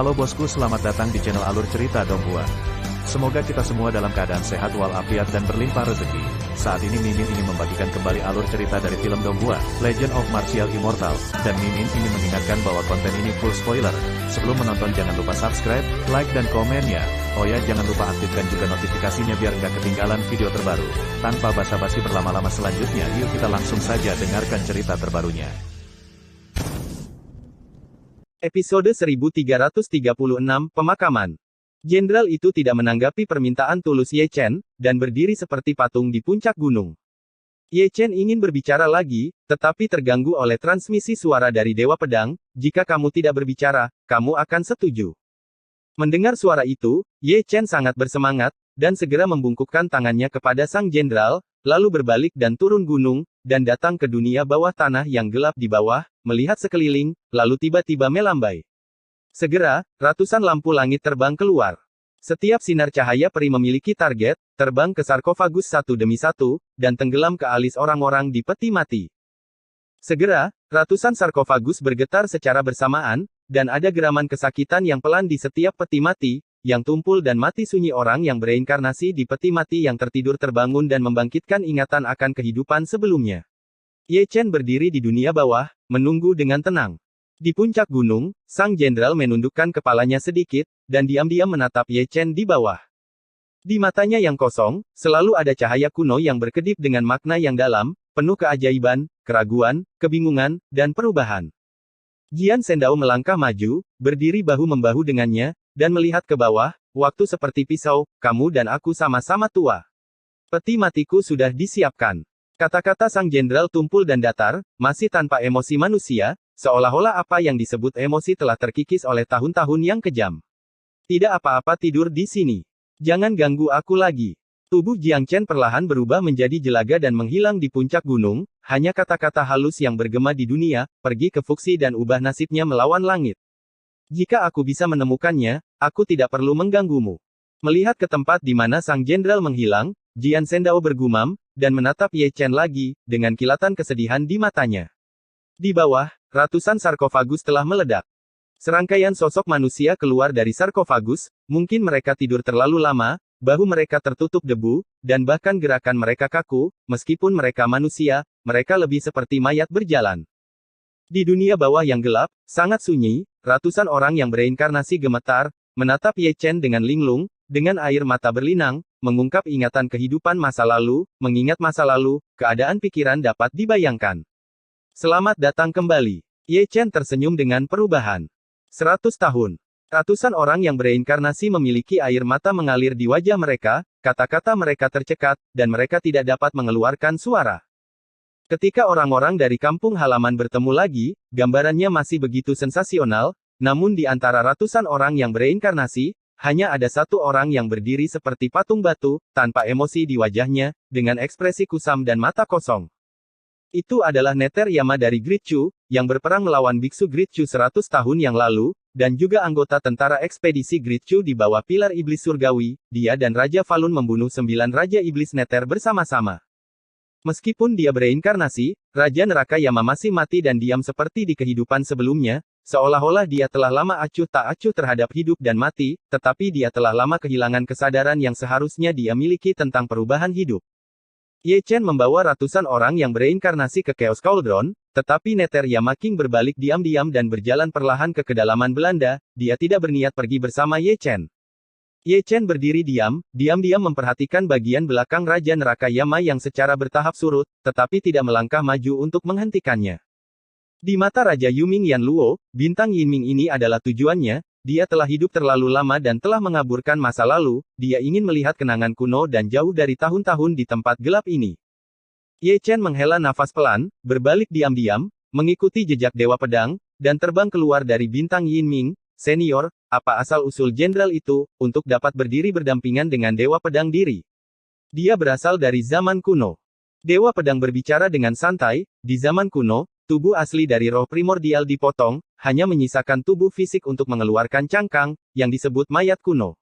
Halo bosku, selamat datang di channel Alur Cerita Donghua. Semoga kita semua dalam keadaan sehat walafiat dan berlimpah rezeki. Saat ini Mimin ingin membagikan kembali alur cerita dari film Donghua, Legend of Martial Immortal, dan Mimin ingin mengingatkan bahwa konten ini full spoiler. Sebelum menonton jangan lupa subscribe, like dan komen ya. Oh ya, jangan lupa aktifkan juga notifikasinya biar nggak ketinggalan video terbaru. Tanpa basa-basi berlama-lama selanjutnya, yuk kita langsung saja dengarkan cerita terbarunya. Episode 1336, Pemakaman. Jenderal itu tidak menanggapi permintaan tulus Ye Chen, dan berdiri seperti patung di puncak gunung. Ye Chen ingin berbicara lagi, tetapi terganggu oleh transmisi suara dari Dewa Pedang. Jika kamu tidak berbicara, kamu akan setuju. Mendengar suara itu, Ye Chen sangat bersemangat, dan segera membungkukkan tangannya kepada sang jenderal, lalu berbalik dan turun gunung, dan datang ke dunia bawah tanah yang gelap di bawah, melihat sekeliling, lalu tiba-tiba melambai. Segera, ratusan lampu langit terbang keluar. Setiap sinar cahaya peri memiliki target, terbang ke sarkofagus satu demi satu, dan tenggelam ke alis orang-orang di peti mati. Segera, ratusan sarkofagus bergetar secara bersamaan, dan ada geraman kesakitan yang pelan di setiap peti mati, yang tumpul dan mati sunyi orang yang bereinkarnasi di peti mati yang tertidur terbangun dan membangkitkan ingatan akan kehidupan sebelumnya. Ye Chen berdiri di dunia bawah, menunggu dengan tenang. Di puncak gunung, sang jenderal menundukkan kepalanya sedikit, dan diam-diam menatap Ye Chen di bawah. Di matanya yang kosong, selalu ada cahaya kuno yang berkedip dengan makna yang dalam, penuh keajaiban, keraguan, kebingungan, dan perubahan. Jian Sendao melangkah maju, berdiri bahu-membahu dengannya, dan melihat ke bawah, waktu seperti pisau, kamu dan aku sama-sama tua. Peti matiku sudah disiapkan. Kata-kata sang jenderal tumpul dan datar, masih tanpa emosi manusia, seolah-olah apa yang disebut emosi telah terkikis oleh tahun-tahun yang kejam. Tidak apa-apa tidur di sini. Jangan ganggu aku lagi. Tubuh Jiang Chen perlahan berubah menjadi jelaga dan menghilang di puncak gunung, hanya kata-kata halus yang bergema di dunia, pergi ke Fuxi dan ubah nasibnya melawan langit. Jika aku bisa menemukannya, aku tidak perlu mengganggumu. Melihat ke tempat di mana sang jenderal menghilang, Jian Sendao bergumam, dan menatap Ye Chen lagi, dengan kilatan kesedihan di matanya. Di bawah, ratusan sarkofagus telah meledak. Serangkaian sosok manusia keluar dari sarkofagus, mungkin mereka tidur terlalu lama, bahu mereka tertutup debu, dan bahkan gerakan mereka kaku, meskipun mereka manusia, mereka lebih seperti mayat berjalan. Di dunia bawah yang gelap, sangat sunyi, ratusan orang yang bereinkarnasi gemetar, menatap Ye Chen dengan linglung, dengan air mata berlinang, mengungkap ingatan kehidupan masa lalu, mengingat masa lalu, keadaan pikiran dapat dibayangkan. Selamat datang kembali. Ye Chen tersenyum dengan perubahan. 100 tahun. Ratusan orang yang bereinkarnasi memiliki air mata mengalir di wajah mereka, kata-kata mereka tercekat, dan mereka tidak dapat mengeluarkan suara. Ketika orang-orang dari kampung halaman bertemu lagi, gambarannya masih begitu sensasional, namun di antara ratusan orang yang bereinkarnasi, hanya ada satu orang yang berdiri seperti patung batu, tanpa emosi di wajahnya, dengan ekspresi kusam dan mata kosong. Itu adalah Neter Yama dari Great Chu, yang berperang melawan Biksu Great Chu 100 tahun yang lalu, dan juga anggota tentara ekspedisi Great Chu di bawah pilar iblis surgawi. Dia dan Raja Falun membunuh 9 Raja Iblis Neter bersama-sama. Meskipun dia bereinkarnasi, Raja Neraka Yama masih mati dan diam seperti di kehidupan sebelumnya, seolah-olah dia telah lama acuh tak acuh terhadap hidup dan mati, tetapi dia telah lama kehilangan kesadaran yang seharusnya dia miliki tentang perubahan hidup. Ye Chen membawa ratusan orang yang bereinkarnasi ke Chaos Cauldron, tetapi Neter Yama King berbalik diam-diam dan berjalan perlahan ke kedalaman Belanda. Dia tidak berniat pergi bersama Ye Chen. Ye Chen berdiri diam-diam memperhatikan bagian belakang Raja Neraka Yama yang secara bertahap surut, tetapi tidak melangkah maju untuk menghentikannya. Di mata Raja Yuming Yan Luo, bintang Yinming ini adalah tujuannya. Dia telah hidup terlalu lama dan telah mengaburkan masa lalu. Dia ingin melihat kenangan kuno dan jauh dari tahun-tahun di tempat gelap ini. Ye Chen menghela nafas pelan, berbalik diam-diam, mengikuti jejak Dewa Pedang, dan terbang keluar dari bintang Yinming. Senior, apa asal-usul jenderal itu, untuk dapat berdiri berdampingan dengan Dewa Pedang diri? Dia berasal dari zaman kuno. Dewa Pedang berbicara dengan santai. Di zaman kuno, tubuh asli dari roh primordial dipotong, hanya menyisakan tubuh fisik untuk mengeluarkan cangkang, yang disebut mayat kuno.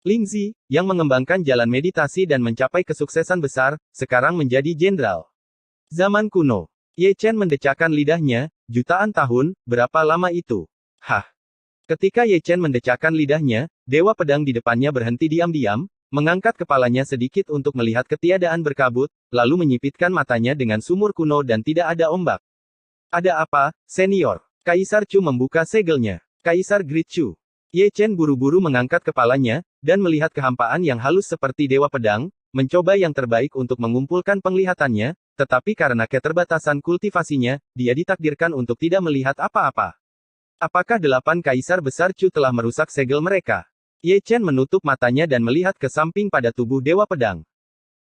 Lingzi, yang mengembangkan jalan meditasi dan mencapai kesuksesan besar, sekarang menjadi jenderal. Zaman kuno. Ye Chen mendecakkan lidahnya, jutaan tahun, berapa lama itu? Hah? Ketika Ye Chen mendecakkan lidahnya, Dewa Pedang di depannya berhenti diam-diam, mengangkat kepalanya sedikit untuk melihat ketiadaan berkabut, lalu menyipitkan matanya dengan sumur kuno dan tidak ada ombak. Ada apa, senior? Kaisar Chu membuka segelnya. Kaisar Great Chu. Ye Chen buru-buru mengangkat kepalanya, dan melihat kehampaan yang halus seperti Dewa Pedang, mencoba yang terbaik untuk mengumpulkan penglihatannya, tetapi karena keterbatasan kultivasinya, dia ditakdirkan untuk tidak melihat apa-apa. Apakah 8 kaisar besar Chu telah merusak segel mereka? Ye Chen menutup matanya dan melihat ke samping pada tubuh Dewa Pedang.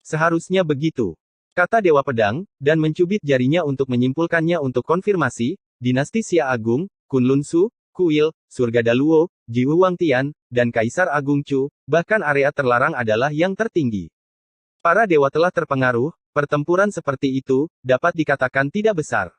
Seharusnya begitu, kata Dewa Pedang, dan mencubit jarinya untuk menyimpulkannya untuk konfirmasi. Dinasti Xia Agung, Kunlun Su, Kuil, Surga Daluo, Jiwu Wangtian, dan Kaisar Agung Chu, bahkan area terlarang adalah yang tertinggi. Para dewa telah terpengaruh, pertempuran seperti itu, dapat dikatakan tidak besar.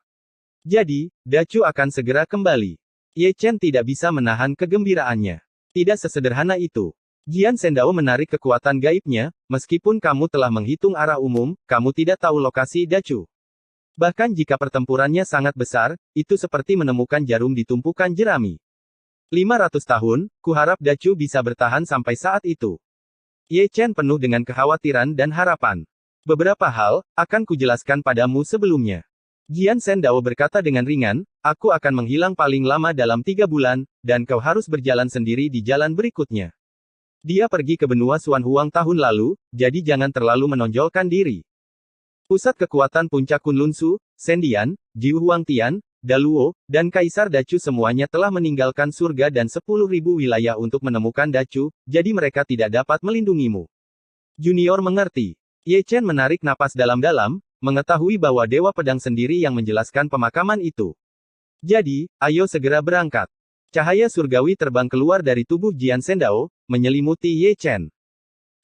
Jadi, Dachu akan segera kembali. Ye Chen tidak bisa menahan kegembiraannya. Tidak sesederhana itu. Jian Sendao menarik kekuatan gaibnya, meskipun kamu telah menghitung arah umum, kamu tidak tahu lokasi Dachu. Bahkan jika pertempurannya sangat besar, itu seperti menemukan jarum di tumpukan jerami. 500 tahun, kuharap Dachu bisa bertahan sampai saat itu. Ye Chen penuh dengan kekhawatiran dan harapan. Beberapa hal, akan kujelaskan padamu sebelumnya. Jian Sendao berkata dengan ringan, aku akan menghilang paling lama dalam 3 bulan, dan kau harus berjalan sendiri di jalan berikutnya. Dia pergi ke benua Xuan Huang tahun lalu, jadi jangan terlalu menonjolkan diri. Pusat kekuatan puncak Kunlun Su, Sendian, Jiwu Huangtian, Daluo, dan Kaisar Dachu semuanya telah meninggalkan surga dan 10.000 wilayah untuk menemukan Dachu, jadi mereka tidak dapat melindungimu. Junior mengerti. Ye Chen menarik napas dalam-dalam, mengetahui bahwa Dewa Pedang sendiri yang menjelaskan pemakaman itu. Jadi, ayo segera berangkat. Cahaya surgawi terbang keluar dari tubuh Jian Sendao, menyelimuti Ye Chen.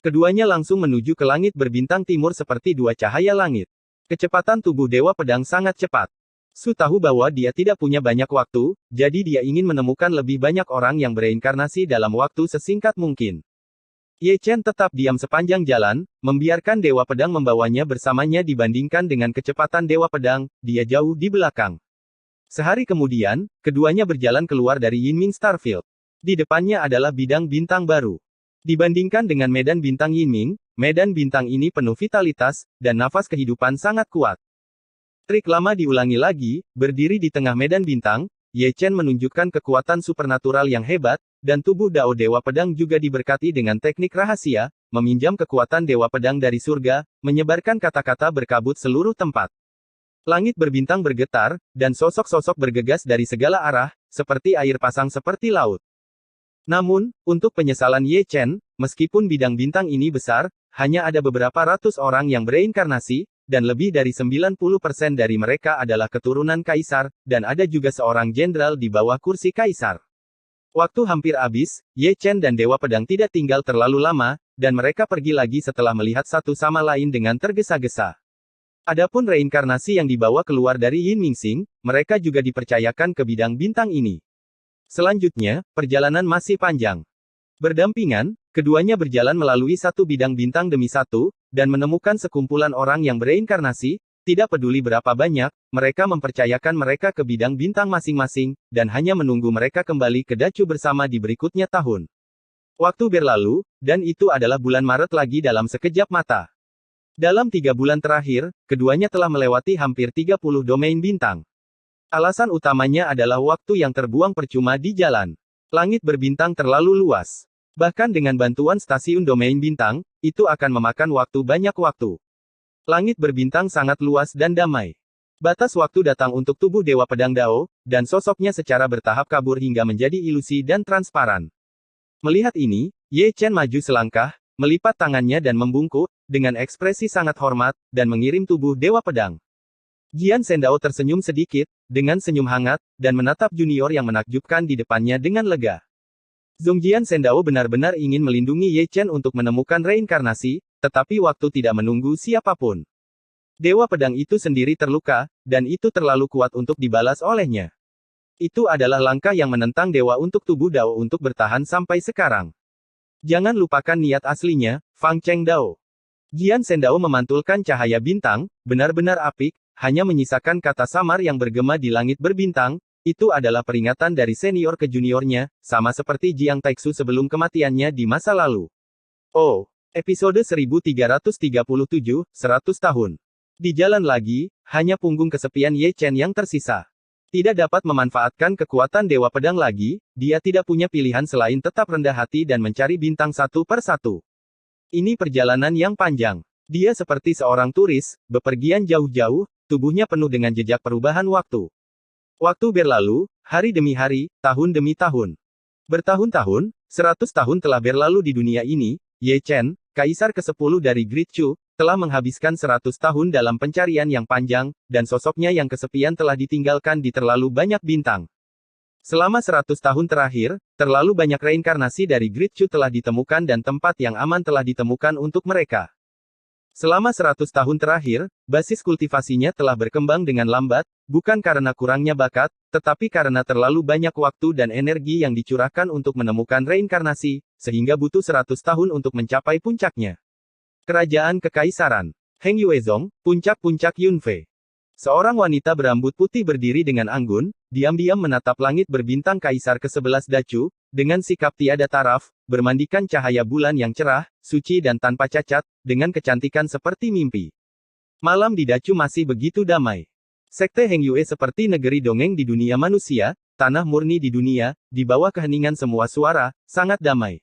Keduanya langsung menuju ke langit berbintang timur seperti 2 cahaya langit. Kecepatan tubuh Dewa Pedang sangat cepat. Su tahu bahwa dia tidak punya banyak waktu, jadi dia ingin menemukan lebih banyak orang yang bereinkarnasi dalam waktu sesingkat mungkin. Ye Chen tetap diam sepanjang jalan, membiarkan Dewa Pedang membawanya bersamanya dibandingkan dengan kecepatan Dewa Pedang, dia jauh di belakang. Sehari kemudian, keduanya berjalan keluar dari Yinming Starfield. Di depannya adalah bidang bintang baru. Dibandingkan dengan medan bintang Yinming, medan bintang ini penuh vitalitas, dan nafas kehidupan sangat kuat. Trik lama diulangi lagi, berdiri di tengah medan bintang, Ye Chen menunjukkan kekuatan supernatural yang hebat, dan tubuh Dao Dewa Pedang juga diberkati dengan teknik rahasia, meminjam kekuatan Dewa Pedang dari surga, menyebarkan kata-kata berkabut seluruh tempat. Langit berbintang bergetar, dan sosok-sosok bergegas dari segala arah, seperti air pasang seperti laut. Namun, untuk penyesalan Ye Chen, meskipun bidang bintang ini besar, hanya ada beberapa ratus orang yang bereinkarnasi, dan lebih dari 90% dari mereka adalah keturunan kaisar, dan ada juga seorang jenderal di bawah kursi kaisar. Waktu hampir habis, Ye Chen dan Dewa Pedang tidak tinggal terlalu lama, dan mereka pergi lagi setelah melihat satu sama lain dengan tergesa-gesa. Adapun reinkarnasi yang dibawa keluar dari Yinming, mereka juga dipercayakan ke bidang bintang ini. Selanjutnya, perjalanan masih panjang. Berdampingan, keduanya berjalan melalui satu bidang bintang demi satu, dan menemukan sekumpulan orang yang bereinkarnasi, tidak peduli berapa banyak, mereka mempercayakan mereka ke bidang bintang masing-masing, dan hanya menunggu mereka kembali ke Dachu bersama di berikutnya tahun. Waktu berlalu, dan itu adalah bulan Maret lagi dalam sekejap mata. Dalam 3 bulan terakhir, keduanya telah melewati hampir 30 domain bintang. Alasan utamanya adalah waktu yang terbuang percuma di jalan. Langit berbintang terlalu luas. Bahkan dengan bantuan stasiun domain bintang, itu akan memakan waktu banyak waktu. Langit berbintang sangat luas dan damai. Batas waktu datang untuk tubuh Dewa Pedang Dao, dan sosoknya secara bertahap kabur hingga menjadi ilusi dan transparan. Melihat ini, Ye Chen maju selangkah, melipat tangannya dan membungkuk, dengan ekspresi sangat hormat, dan mengirim tubuh Dewa Pedang. Jian Sendao tersenyum sedikit, dengan senyum hangat, dan menatap junior yang menakjubkan di depannya dengan lega. Zhongjian Sendao benar-benar ingin melindungi Ye Chen untuk menemukan reinkarnasi, tetapi waktu tidak menunggu siapapun. Dewa Pedang itu sendiri terluka, dan itu terlalu kuat untuk dibalas olehnya. Itu adalah langkah yang menentang dewa untuk tubuh Dao untuk bertahan sampai sekarang. Jangan lupakan niat aslinya, Fang Cheng Dao. Jian Sendao memantulkan cahaya bintang, benar-benar apik, hanya menyisakan kata samar yang bergema di langit berbintang, Itu adalah peringatan dari senior ke juniornya, sama seperti Jiang Taixu sebelum kematiannya di masa lalu. Oh, episode 1337, 100 tahun. Di jalan lagi, hanya punggung kesepian Ye Chen yang tersisa. Tidak dapat memanfaatkan kekuatan Dewa Pedang lagi, dia tidak punya pilihan selain tetap rendah hati dan mencari bintang satu per satu. Ini perjalanan yang panjang. Dia seperti seorang turis, bepergian jauh-jauh, tubuhnya penuh dengan jejak perubahan waktu. Waktu berlalu, hari demi hari, tahun demi tahun. Bertahun-tahun, 100 tahun telah berlalu di dunia ini, Ye Chen, kaisar ke-10 dari Great Chu, telah menghabiskan 100 tahun dalam pencarian yang panjang, dan sosoknya yang kesepian telah ditinggalkan di terlalu banyak bintang. Selama 100 tahun terakhir, terlalu banyak reinkarnasi dari Great Chu telah ditemukan dan tempat yang aman telah ditemukan untuk mereka. Selama 100 tahun terakhir, basis kultivasinya telah berkembang dengan lambat, bukan karena kurangnya bakat, tetapi karena terlalu banyak waktu dan energi yang dicurahkan untuk menemukan reinkarnasi, sehingga butuh 100 tahun untuk mencapai puncaknya. Kerajaan Kekaisaran Heng Yuezong, puncak-puncak Yunfei. Seorang wanita berambut putih berdiri dengan anggun, diam-diam menatap langit berbintang Kaisar ke-11 Dacu, dengan sikap tiada taraf, bermandikan cahaya bulan yang cerah, suci dan tanpa cacat, dengan kecantikan seperti mimpi. Malam di Dacu masih begitu damai. Sekte Heng Yue seperti negeri dongeng di dunia manusia, tanah murni di dunia, di bawah keheningan semua suara, sangat damai.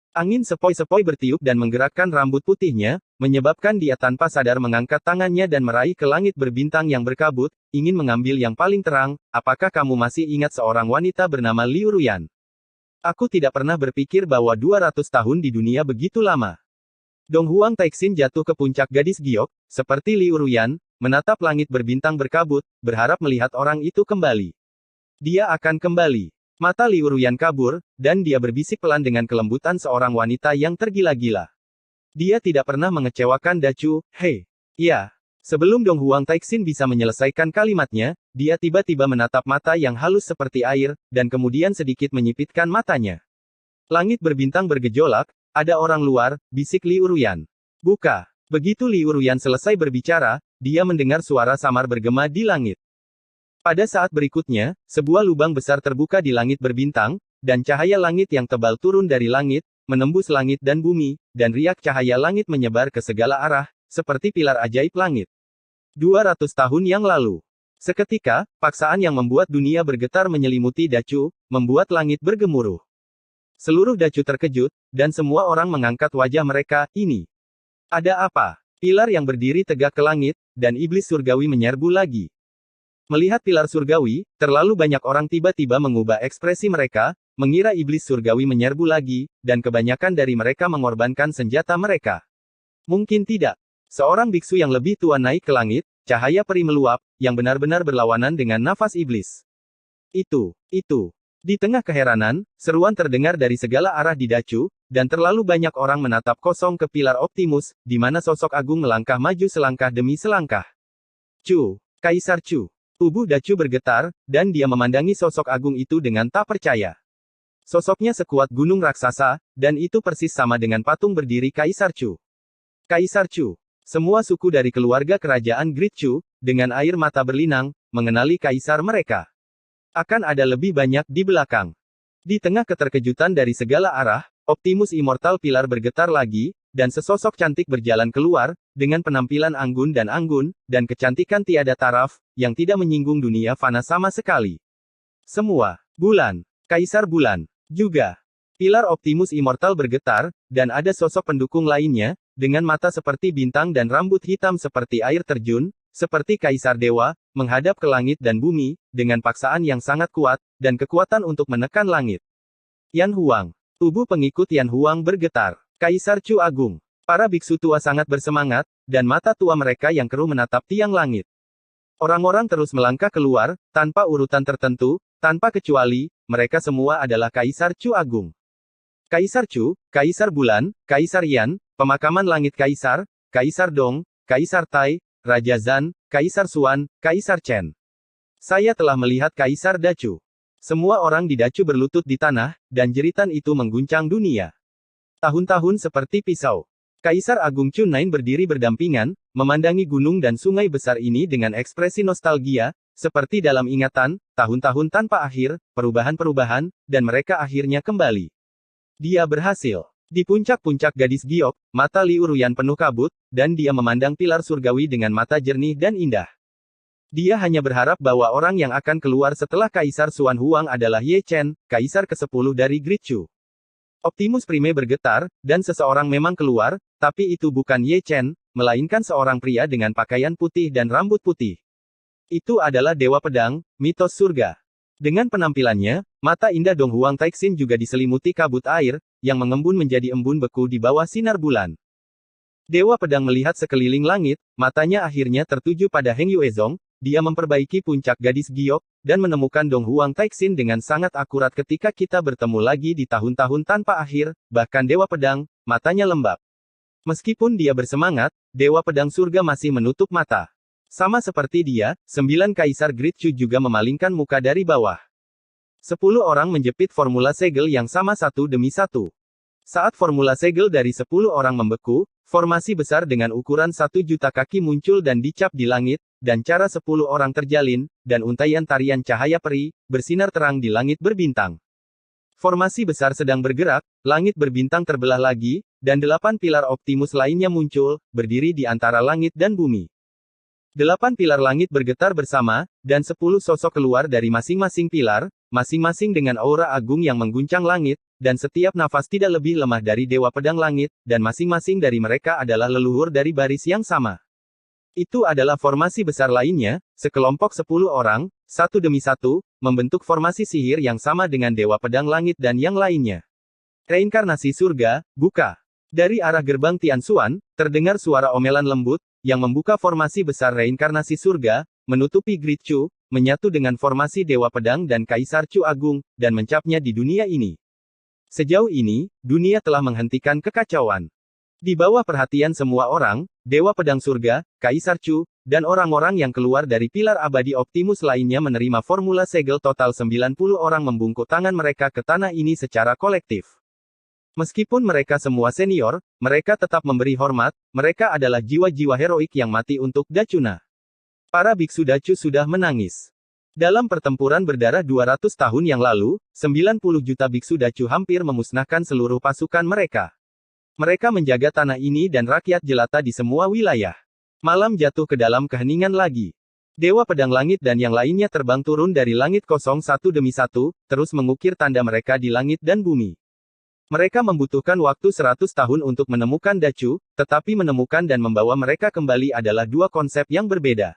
Angin sepoi-sepoi bertiup dan menggerakkan rambut putihnya, menyebabkan dia tanpa sadar mengangkat tangannya dan meraih ke langit berbintang yang berkabut, ingin mengambil yang paling terang. Apakah kamu masih ingat seorang wanita bernama Liu Ruyan? Aku tidak pernah berpikir bahwa 200 tahun di dunia begitu lama. Dong Huang Taixin jatuh ke puncak gadis giok, seperti Liu Ruyan, menatap langit berbintang berkabut, berharap melihat orang itu kembali. Dia akan kembali. Mata Liu Ruyan kabur, dan dia berbisik pelan dengan kelembutan seorang wanita yang tergila-gila. Dia tidak pernah mengecewakan Dacu, hei. Ya. Sebelum Dong Huang Taixin bisa menyelesaikan kalimatnya, dia tiba-tiba menatap mata yang halus seperti air, dan kemudian sedikit menyipitkan matanya. Langit berbintang bergejolak, ada orang luar, bisik Liu Ruyan. Buka. Begitu Liu Ruyan selesai berbicara, dia mendengar suara samar bergema di langit. Pada saat berikutnya, sebuah lubang besar terbuka di langit berbintang, dan cahaya langit yang tebal turun dari langit, menembus langit dan bumi, dan riak cahaya langit menyebar ke segala arah, seperti pilar ajaib langit. 200 tahun yang lalu. Seketika, paksaan yang membuat dunia bergetar menyelimuti Dacu, membuat langit bergemuruh. Seluruh Dacu terkejut, dan semua orang mengangkat wajah mereka. Ini. Ada apa? Pilar yang berdiri tegak ke langit, dan iblis surgawi menyerbu lagi. Melihat pilar surgawi, terlalu banyak orang tiba-tiba mengubah ekspresi mereka, mengira iblis surgawi menyerbu lagi, dan kebanyakan dari mereka mengorbankan senjata mereka. Mungkin tidak. Seorang biksu yang lebih tua naik ke langit, cahaya peri meluap, yang benar-benar berlawanan dengan nafas iblis. Itu. Di tengah keheranan, seruan terdengar dari segala arah di Dacu, dan terlalu banyak orang menatap kosong ke pilar Optimus, di mana sosok agung melangkah maju selangkah demi selangkah. Chu. Kaisar Chu. Tubuh Dacu bergetar, dan dia memandangi sosok agung itu dengan tak percaya. Sosoknya sekuat gunung raksasa, dan itu persis sama dengan patung berdiri Kaisar Chu. Kaisar Chu. Semua suku dari keluarga kerajaan Great Chu, dengan air mata berlinang, mengenali kaisar mereka. Akan ada lebih banyak di belakang. Di tengah keterkejutan dari segala arah, Optimus Immortal Pilar bergetar lagi, dan sesosok cantik berjalan keluar, dengan penampilan anggun, dan kecantikan tiada taraf, yang tidak menyinggung dunia fana sama sekali. Semua. Bulan. Kaisar Bulan. Juga. Pilar Optimus Immortal bergetar, dan ada sosok pendukung lainnya, dengan mata seperti bintang dan rambut hitam seperti air terjun, seperti Kaisar Dewa, menghadap ke langit dan bumi, dengan paksaan yang sangat kuat, dan kekuatan untuk menekan langit. Yan Huang. Tubuh pengikut Yan Huang bergetar. Kaisar Chu Agung. Para biksu tua sangat bersemangat, dan mata tua mereka yang keruh menatap tiang langit. Orang-orang terus melangkah keluar, tanpa urutan tertentu, tanpa kecuali, mereka semua adalah Kaisar Chu Agung. Kaisar Chu, Kaisar Bulan, Kaisar Yan, Pemakaman Langit Kaisar, Kaisar Dong, Kaisar Tai, Raja Zan, Kaisar Xuan, Kaisar Chen. Saya telah melihat Kaisar Dacu. Semua orang di Dacu berlutut di tanah, dan jeritan itu mengguncang dunia. Tahun-tahun seperti pisau. Kaisar Agung Chunnain berdiri berdampingan, memandangi gunung dan sungai besar ini dengan ekspresi nostalgia, Seperti dalam ingatan, tahun-tahun tanpa akhir, perubahan-perubahan, dan mereka akhirnya kembali. Dia berhasil. Di puncak-puncak gadis giok, mata Liu Ruyan penuh kabut, dan dia memandang pilar surgawi dengan mata jernih dan indah. Dia hanya berharap bahwa orang yang akan keluar setelah Kaisar Xuan Huang adalah Ye Chen, Kaisar ke-10 dari Great Chu. Optimus Prime bergetar, dan seseorang memang keluar, tapi itu bukan Ye Chen, melainkan seorang pria dengan pakaian putih dan rambut putih. Itu adalah Dewa Pedang, mitos surga. Dengan penampilannya, mata indah Dong Huang Taixin juga diselimuti kabut air, yang mengembun menjadi embun beku di bawah sinar bulan. Dewa Pedang melihat sekeliling langit, matanya akhirnya tertuju pada Heng Yuezong, dia memperbaiki puncak gadis giok, dan menemukan Dong Huang Taixin dengan sangat akurat ketika kita bertemu lagi di tahun-tahun tanpa akhir, bahkan Dewa Pedang, matanya lembab. Meskipun dia bersemangat, Dewa Pedang Surga masih menutup mata. Sama seperti dia, 9 Kaisar Great Chu juga memalingkan muka dari bawah. 10 orang menjepit formula segel yang sama satu demi satu. Saat formula segel dari 10 orang membeku, formasi besar dengan ukuran 1 juta kaki muncul dan dicap di langit, dan cara 10 orang terjalin, dan untaian tarian cahaya peri, bersinar terang di langit berbintang. Formasi besar sedang bergerak, langit berbintang terbelah lagi, dan 8 pilar Optimus lainnya muncul, berdiri di antara langit dan bumi. 8 pilar langit bergetar bersama, dan 10 sosok keluar dari masing-masing pilar, masing-masing dengan aura agung yang mengguncang langit, dan setiap nafas tidak lebih lemah dari Dewa Pedang Langit, dan masing-masing dari mereka adalah leluhur dari baris yang sama. Itu adalah formasi besar lainnya, sekelompok 10 orang, satu demi satu, membentuk formasi sihir yang sama dengan Dewa Pedang Langit dan yang lainnya. Reinkarnasi surga, buka. Dari arah gerbang Tianxuan, terdengar suara omelan lembut, yang membuka formasi besar reinkarnasi surga, menutupi Great Chu, menyatu dengan formasi Dewa Pedang dan Kaisar Chu Agung, dan mencapnya di dunia ini. Sejauh ini, dunia telah menghentikan kekacauan. Di bawah perhatian semua orang, Dewa Pedang Surga, Kaisar Chu, dan orang-orang yang keluar dari pilar abadi Optimus lainnya menerima formula segel total 90 orang membungkuk tangan mereka ke tanah ini secara kolektif. Meskipun mereka semua senior, mereka tetap memberi hormat, mereka adalah jiwa-jiwa heroik yang mati untuk Dachuna. Para biksu Dachu sudah menangis. Dalam pertempuran berdarah 200 tahun yang lalu, 90 juta biksu Dachu hampir memusnahkan seluruh pasukan mereka. Mereka menjaga tanah ini dan rakyat jelata di semua wilayah. Malam jatuh ke dalam keheningan lagi. Dewa Pedang Langit dan yang lainnya terbang turun dari langit kosong satu demi satu, terus mengukir tanda mereka di langit dan bumi. Mereka membutuhkan waktu 100 tahun untuk menemukan Dachu, tetapi menemukan dan membawa mereka kembali adalah dua konsep yang berbeda.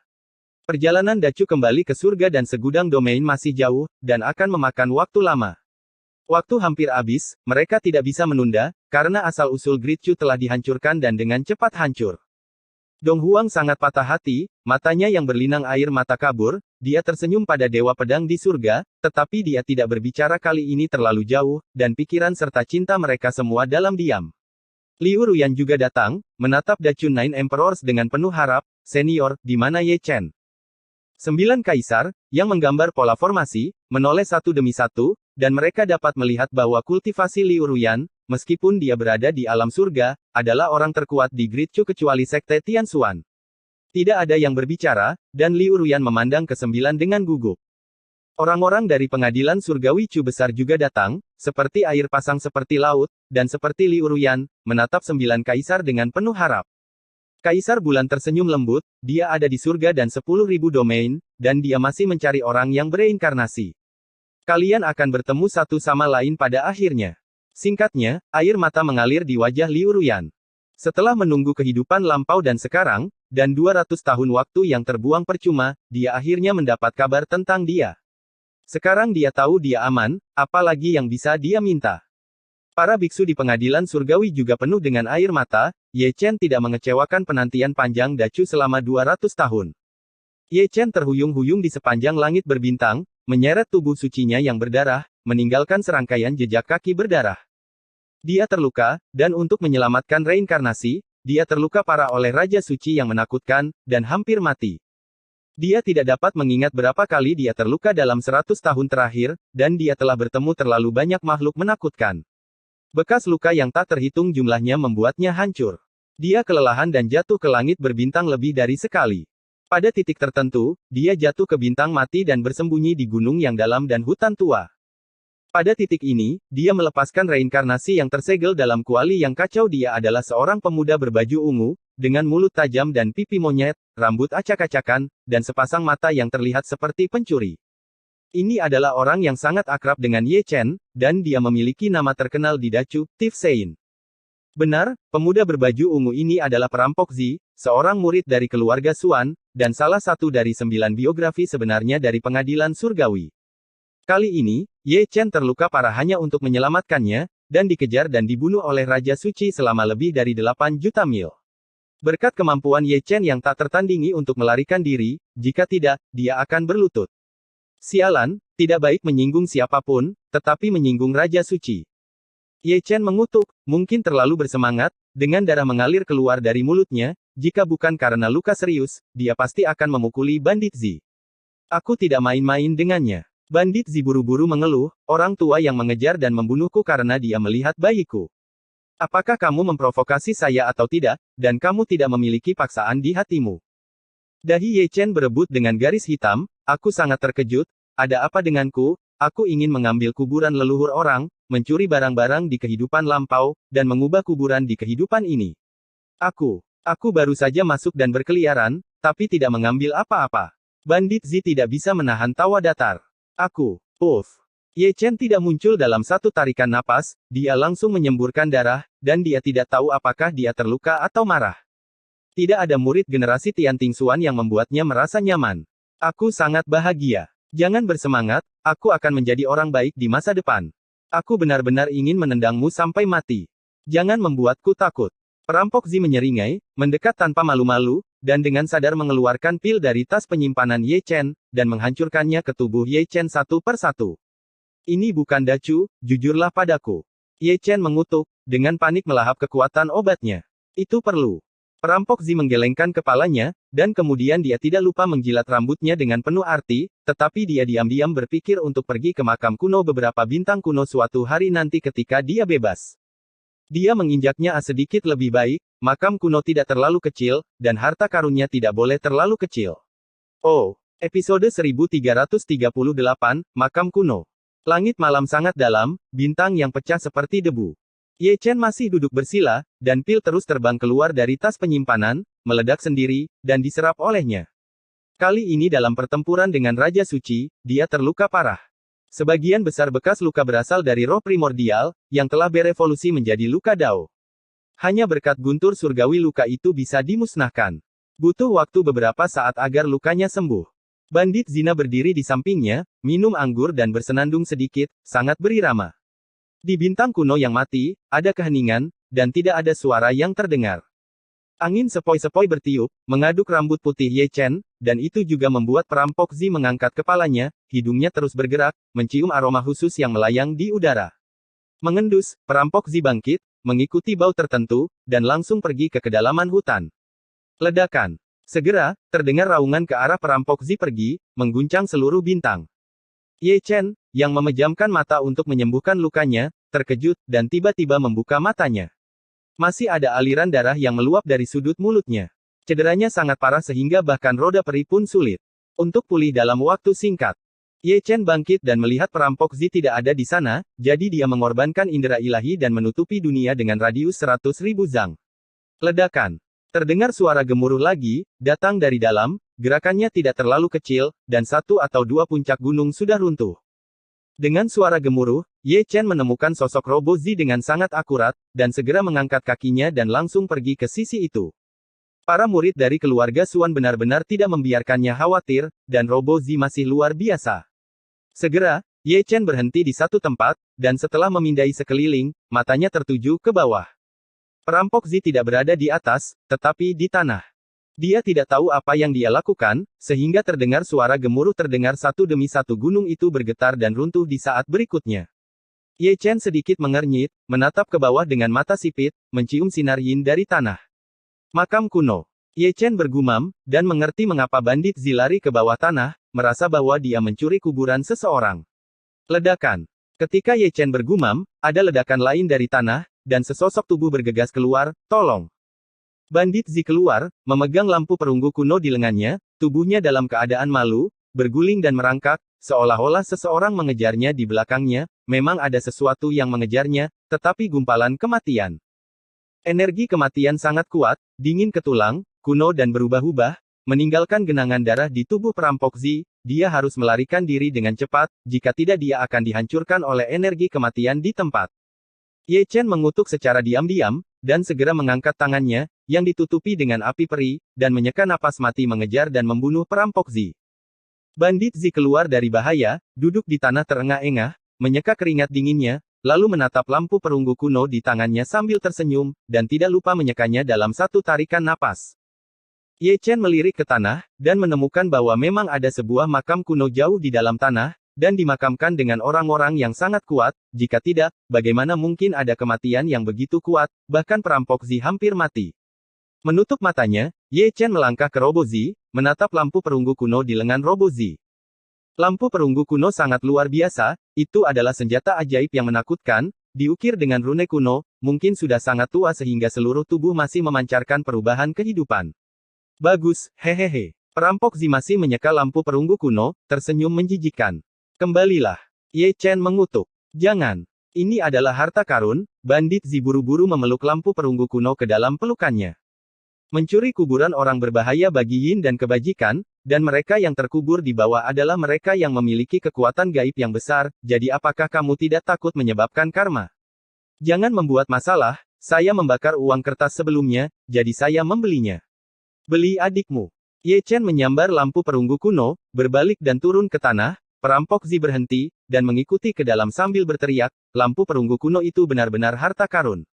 Perjalanan Dachu kembali ke surga dan segudang domain masih jauh, dan akan memakan waktu lama. Waktu hampir habis, mereka tidak bisa menunda, karena asal-usul Great Chu telah dihancurkan dan dengan cepat hancur. Dong Huang sangat patah hati, matanya yang berlinang air mata kabur, dia tersenyum pada Dewa Pedang di surga, tetapi dia tidak berbicara kali ini terlalu jauh, dan pikiran serta cinta mereka semua dalam diam. Liu Ruyan juga datang, menatap Dachu Nine Emperors dengan penuh harap, senior, di mana Ye Chen? 9 kaisar, yang menggambar pola formasi, menoleh satu demi satu, dan mereka dapat melihat bahwa kultivasi Liu Ruyan, meskipun dia berada di alam surga, adalah orang terkuat di Great Chu kecuali Sekte Tianxuan. Tidak ada yang berbicara, dan Liu Ruyan memandang ke-9 dengan gugup. Orang-orang dari pengadilan surgawi Chu besar juga datang, seperti air pasang seperti laut, dan seperti Liu Ruyan, menatap 9 kaisar dengan penuh harap. Kaisar Bulan tersenyum lembut, dia ada di surga dan 10.000 domain, dan dia masih mencari orang yang bereinkarnasi. Kalian akan bertemu satu sama lain pada akhirnya. Singkatnya, air mata mengalir di wajah Liu Ruyan. Setelah menunggu kehidupan lampau dan sekarang, dan 200 tahun waktu yang terbuang percuma, dia akhirnya mendapat kabar tentang dia. Sekarang dia tahu dia aman, apalagi yang bisa dia minta. Para biksu di pengadilan surgawi juga penuh dengan air mata, Ye Chen tidak mengecewakan penantian panjang Dachu selama 200 tahun. Ye Chen terhuyung-huyung di sepanjang langit berbintang, menyeret tubuh sucinya yang berdarah, meninggalkan serangkaian jejak kaki berdarah. Dia terluka, dan untuk menyelamatkan reinkarnasi, dia terluka parah oleh Raja Suci yang menakutkan, dan hampir mati. Dia tidak dapat mengingat berapa kali dia terluka dalam 100 tahun terakhir, dan dia telah bertemu terlalu banyak makhluk menakutkan. Bekas luka yang tak terhitung jumlahnya membuatnya hancur. Dia kelelahan dan jatuh ke langit berbintang lebih dari sekali. Pada titik tertentu, dia jatuh ke bintang mati dan bersembunyi di gunung yang dalam dan hutan tua. Pada titik ini, dia melepaskan reinkarnasi yang tersegel dalam kuali yang kacau. Dia adalah seorang pemuda berbaju ungu, dengan mulut tajam dan pipi monyet, rambut acak-acakan, dan sepasang mata yang terlihat seperti pencuri. Ini adalah orang yang sangat akrab dengan Ye Chen, dan dia memiliki nama terkenal di Dacu, Tif Sein. Benar, pemuda berbaju ungu ini adalah perampok Zi, seorang murid dari keluarga Xuan, dan salah satu dari 9 biografi sebenarnya dari pengadilan surgawi. Kali ini, Ye Chen terluka parah hanya untuk menyelamatkannya, dan dikejar dan dibunuh oleh Raja Suci selama lebih dari 8 juta mil. Berkat kemampuan Ye Chen yang tak tertandingi untuk melarikan diri, jika tidak, dia akan berlutut. Sialan, tidak baik menyinggung siapapun, tetapi menyinggung Raja Suci. Ye Chen mengutuk, mungkin terlalu bersemangat, dengan darah mengalir keluar dari mulutnya, jika bukan karena luka serius, dia pasti akan memukuli Bandit Zi. Aku tidak main-main dengannya. Bandit Zi buru-buru mengeluh, orang tua yang mengejar dan membunuhku karena dia melihat bayiku. Apakah kamu memprovokasi saya atau tidak, dan kamu tidak memiliki paksaan di hatimu? Dahi Ye Chen berebut dengan garis hitam, aku sangat terkejut, ada apa denganku? Aku ingin mengambil kuburan leluhur orang, mencuri barang-barang di kehidupan lampau, dan mengubah kuburan di kehidupan ini. Aku baru saja masuk dan berkeliaran, tapi tidak mengambil apa-apa. Bandit Zi tidak bisa menahan tawa datar. Ye Chen tidak muncul dalam satu tarikan napas, dia langsung menyemburkan darah, dan dia tidak tahu apakah dia terluka atau marah. Tidak ada murid generasi Tianting Xuan yang membuatnya merasa nyaman. Aku sangat bahagia. Jangan bersemangat, aku akan menjadi orang baik di masa depan. Aku benar-benar ingin menendangmu sampai mati. Jangan membuatku takut. Perampok Zi menyeringai, mendekat tanpa malu-malu, dan dengan sadar mengeluarkan pil dari tas penyimpanan Ye Chen, dan menghancurkannya ke tubuh Ye Chen satu per satu. Ini bukan Dacu, jujurlah padaku. Ye Chen mengutuk, dengan panik melahap kekuatan obatnya. Itu perlu. Perampok Zi menggelengkan kepalanya, dan kemudian dia tidak lupa menjilat rambutnya dengan penuh arti, tetapi dia diam-diam berpikir untuk pergi ke makam kuno beberapa bintang kuno suatu hari nanti ketika dia bebas. Dia menginjaknya sedikit lebih baik, makam kuno tidak terlalu kecil, dan harta karunnya tidak boleh terlalu kecil. Oh, episode 1338, Makam Kuno. Langit malam sangat dalam, bintang yang pecah seperti debu. Ye Chen masih duduk bersila, dan pil terus terbang keluar dari tas penyimpanan, meledak sendiri, dan diserap olehnya. Kali ini dalam pertempuran dengan Raja Suci, dia terluka parah. Sebagian besar bekas luka berasal dari roh primordial, yang telah berevolusi menjadi luka Dao. Hanya berkat guntur surgawi luka itu bisa dimusnahkan. Butuh waktu beberapa saat agar lukanya sembuh. Bandit Zina berdiri di sampingnya, minum anggur dan bersenandung sedikit, sangat berirama. Di bintang kuno yang mati, ada keheningan, dan tidak ada suara yang terdengar. Angin sepoi-sepoi bertiup, mengaduk rambut putih Ye Chen, dan itu juga membuat perampok Zi mengangkat kepalanya, hidungnya terus bergerak, mencium aroma khusus yang melayang di udara. Mengendus, perampok Zi bangkit, mengikuti bau tertentu, dan langsung pergi ke kedalaman hutan. Ledakan. Segera, terdengar raungan ke arah perampok Zi pergi, mengguncang seluruh bintang. Ye Chen, yang memejamkan mata untuk menyembuhkan lukanya, terkejut, dan tiba-tiba membuka matanya. Masih ada aliran darah yang meluap dari sudut mulutnya. Cederanya sangat parah sehingga bahkan roda peri pun sulit untuk pulih dalam waktu singkat. Ye Chen bangkit dan melihat perampok Zi tidak ada di sana, jadi dia mengorbankan indera ilahi dan menutupi dunia dengan radius 100.000 zang. Ledakan. Terdengar suara gemuruh lagi, datang dari dalam, gerakannya tidak terlalu kecil, dan satu atau dua puncak gunung sudah runtuh. Dengan suara gemuruh, Ye Chen menemukan sosok Robo Zi dengan sangat akurat, dan segera mengangkat kakinya dan langsung pergi ke sisi itu. Para murid dari keluarga Xuan benar-benar tidak membiarkannya khawatir, dan Robo Zi masih luar biasa. Segera, Ye Chen berhenti di satu tempat, dan setelah memindai sekeliling, matanya tertuju ke bawah. Perampok Zi tidak berada di atas, tetapi di tanah. Dia tidak tahu apa yang dia lakukan, sehingga terdengar suara gemuruh terdengar satu demi satu gunung itu bergetar dan runtuh di saat berikutnya. Ye Chen sedikit mengernyit, menatap ke bawah dengan mata sipit, mencium sinar yin dari tanah. Makam kuno. Ye Chen bergumam, dan mengerti mengapa bandit Zi lari ke bawah tanah, merasa bahwa dia mencuri kuburan seseorang. Ledakan. Ketika Ye Chen bergumam, ada ledakan lain dari tanah, dan sesosok tubuh bergegas keluar, tolong. Bandit Zi keluar, memegang lampu perunggu kuno di lengannya, tubuhnya dalam keadaan malu, berguling dan merangkak, seolah-olah seseorang mengejarnya di belakangnya, memang ada sesuatu yang mengejarnya, tetapi gumpalan kematian. Energi kematian sangat kuat, dingin ke tulang, kuno dan berubah-ubah, meninggalkan genangan darah di tubuh perampok Zi. Dia harus melarikan diri dengan cepat, jika tidak dia akan dihancurkan oleh energi kematian di tempat. Ye Chen mengutuk secara diam-diam, dan segera mengangkat tangannya, yang ditutupi dengan api peri, dan menyeka napas mati mengejar dan membunuh perampok Zi. Bandit Zi keluar dari bahaya, duduk di tanah terengah-engah, menyeka keringat dinginnya, lalu menatap lampu perunggu kuno di tangannya sambil tersenyum, dan tidak lupa menyekanya dalam satu tarikan napas. Ye Chen melirik ke tanah, dan menemukan bahwa memang ada sebuah makam kuno jauh di dalam tanah, dan dimakamkan dengan orang-orang yang sangat kuat. Jika tidak, bagaimana mungkin ada kematian yang begitu kuat, bahkan perampok Zi hampir mati. Menutup matanya, Ye Chen melangkah ke Robo Zi, menatap lampu perunggu kuno di lengan Robo Zi. Lampu perunggu kuno sangat luar biasa, itu adalah senjata ajaib yang menakutkan, diukir dengan rune kuno, mungkin sudah sangat tua sehingga seluruh tubuh masih memancarkan perubahan kehidupan. Bagus, hehehe. Perampok Zi masih menyeka lampu perunggu kuno, tersenyum menjijikkan. Kembalilah. Ye Chen mengutuk. Jangan. Ini adalah harta karun. Bandit Zi buru-buru memeluk lampu perunggu kuno ke dalam pelukannya. Mencuri kuburan orang berbahaya bagi Yin dan kebajikan, dan mereka yang terkubur di bawah adalah mereka yang memiliki kekuatan gaib yang besar, jadi apakah kamu tidak takut menyebabkan karma? Jangan membuat masalah, saya membakar uang kertas sebelumnya, jadi saya membelinya. Beli adikmu. Ye Chen menyambar lampu perunggu kuno, berbalik dan turun ke tanah, perampok Zi berhenti, dan mengikuti ke dalam sambil berteriak, lampu perunggu kuno itu benar-benar harta karun.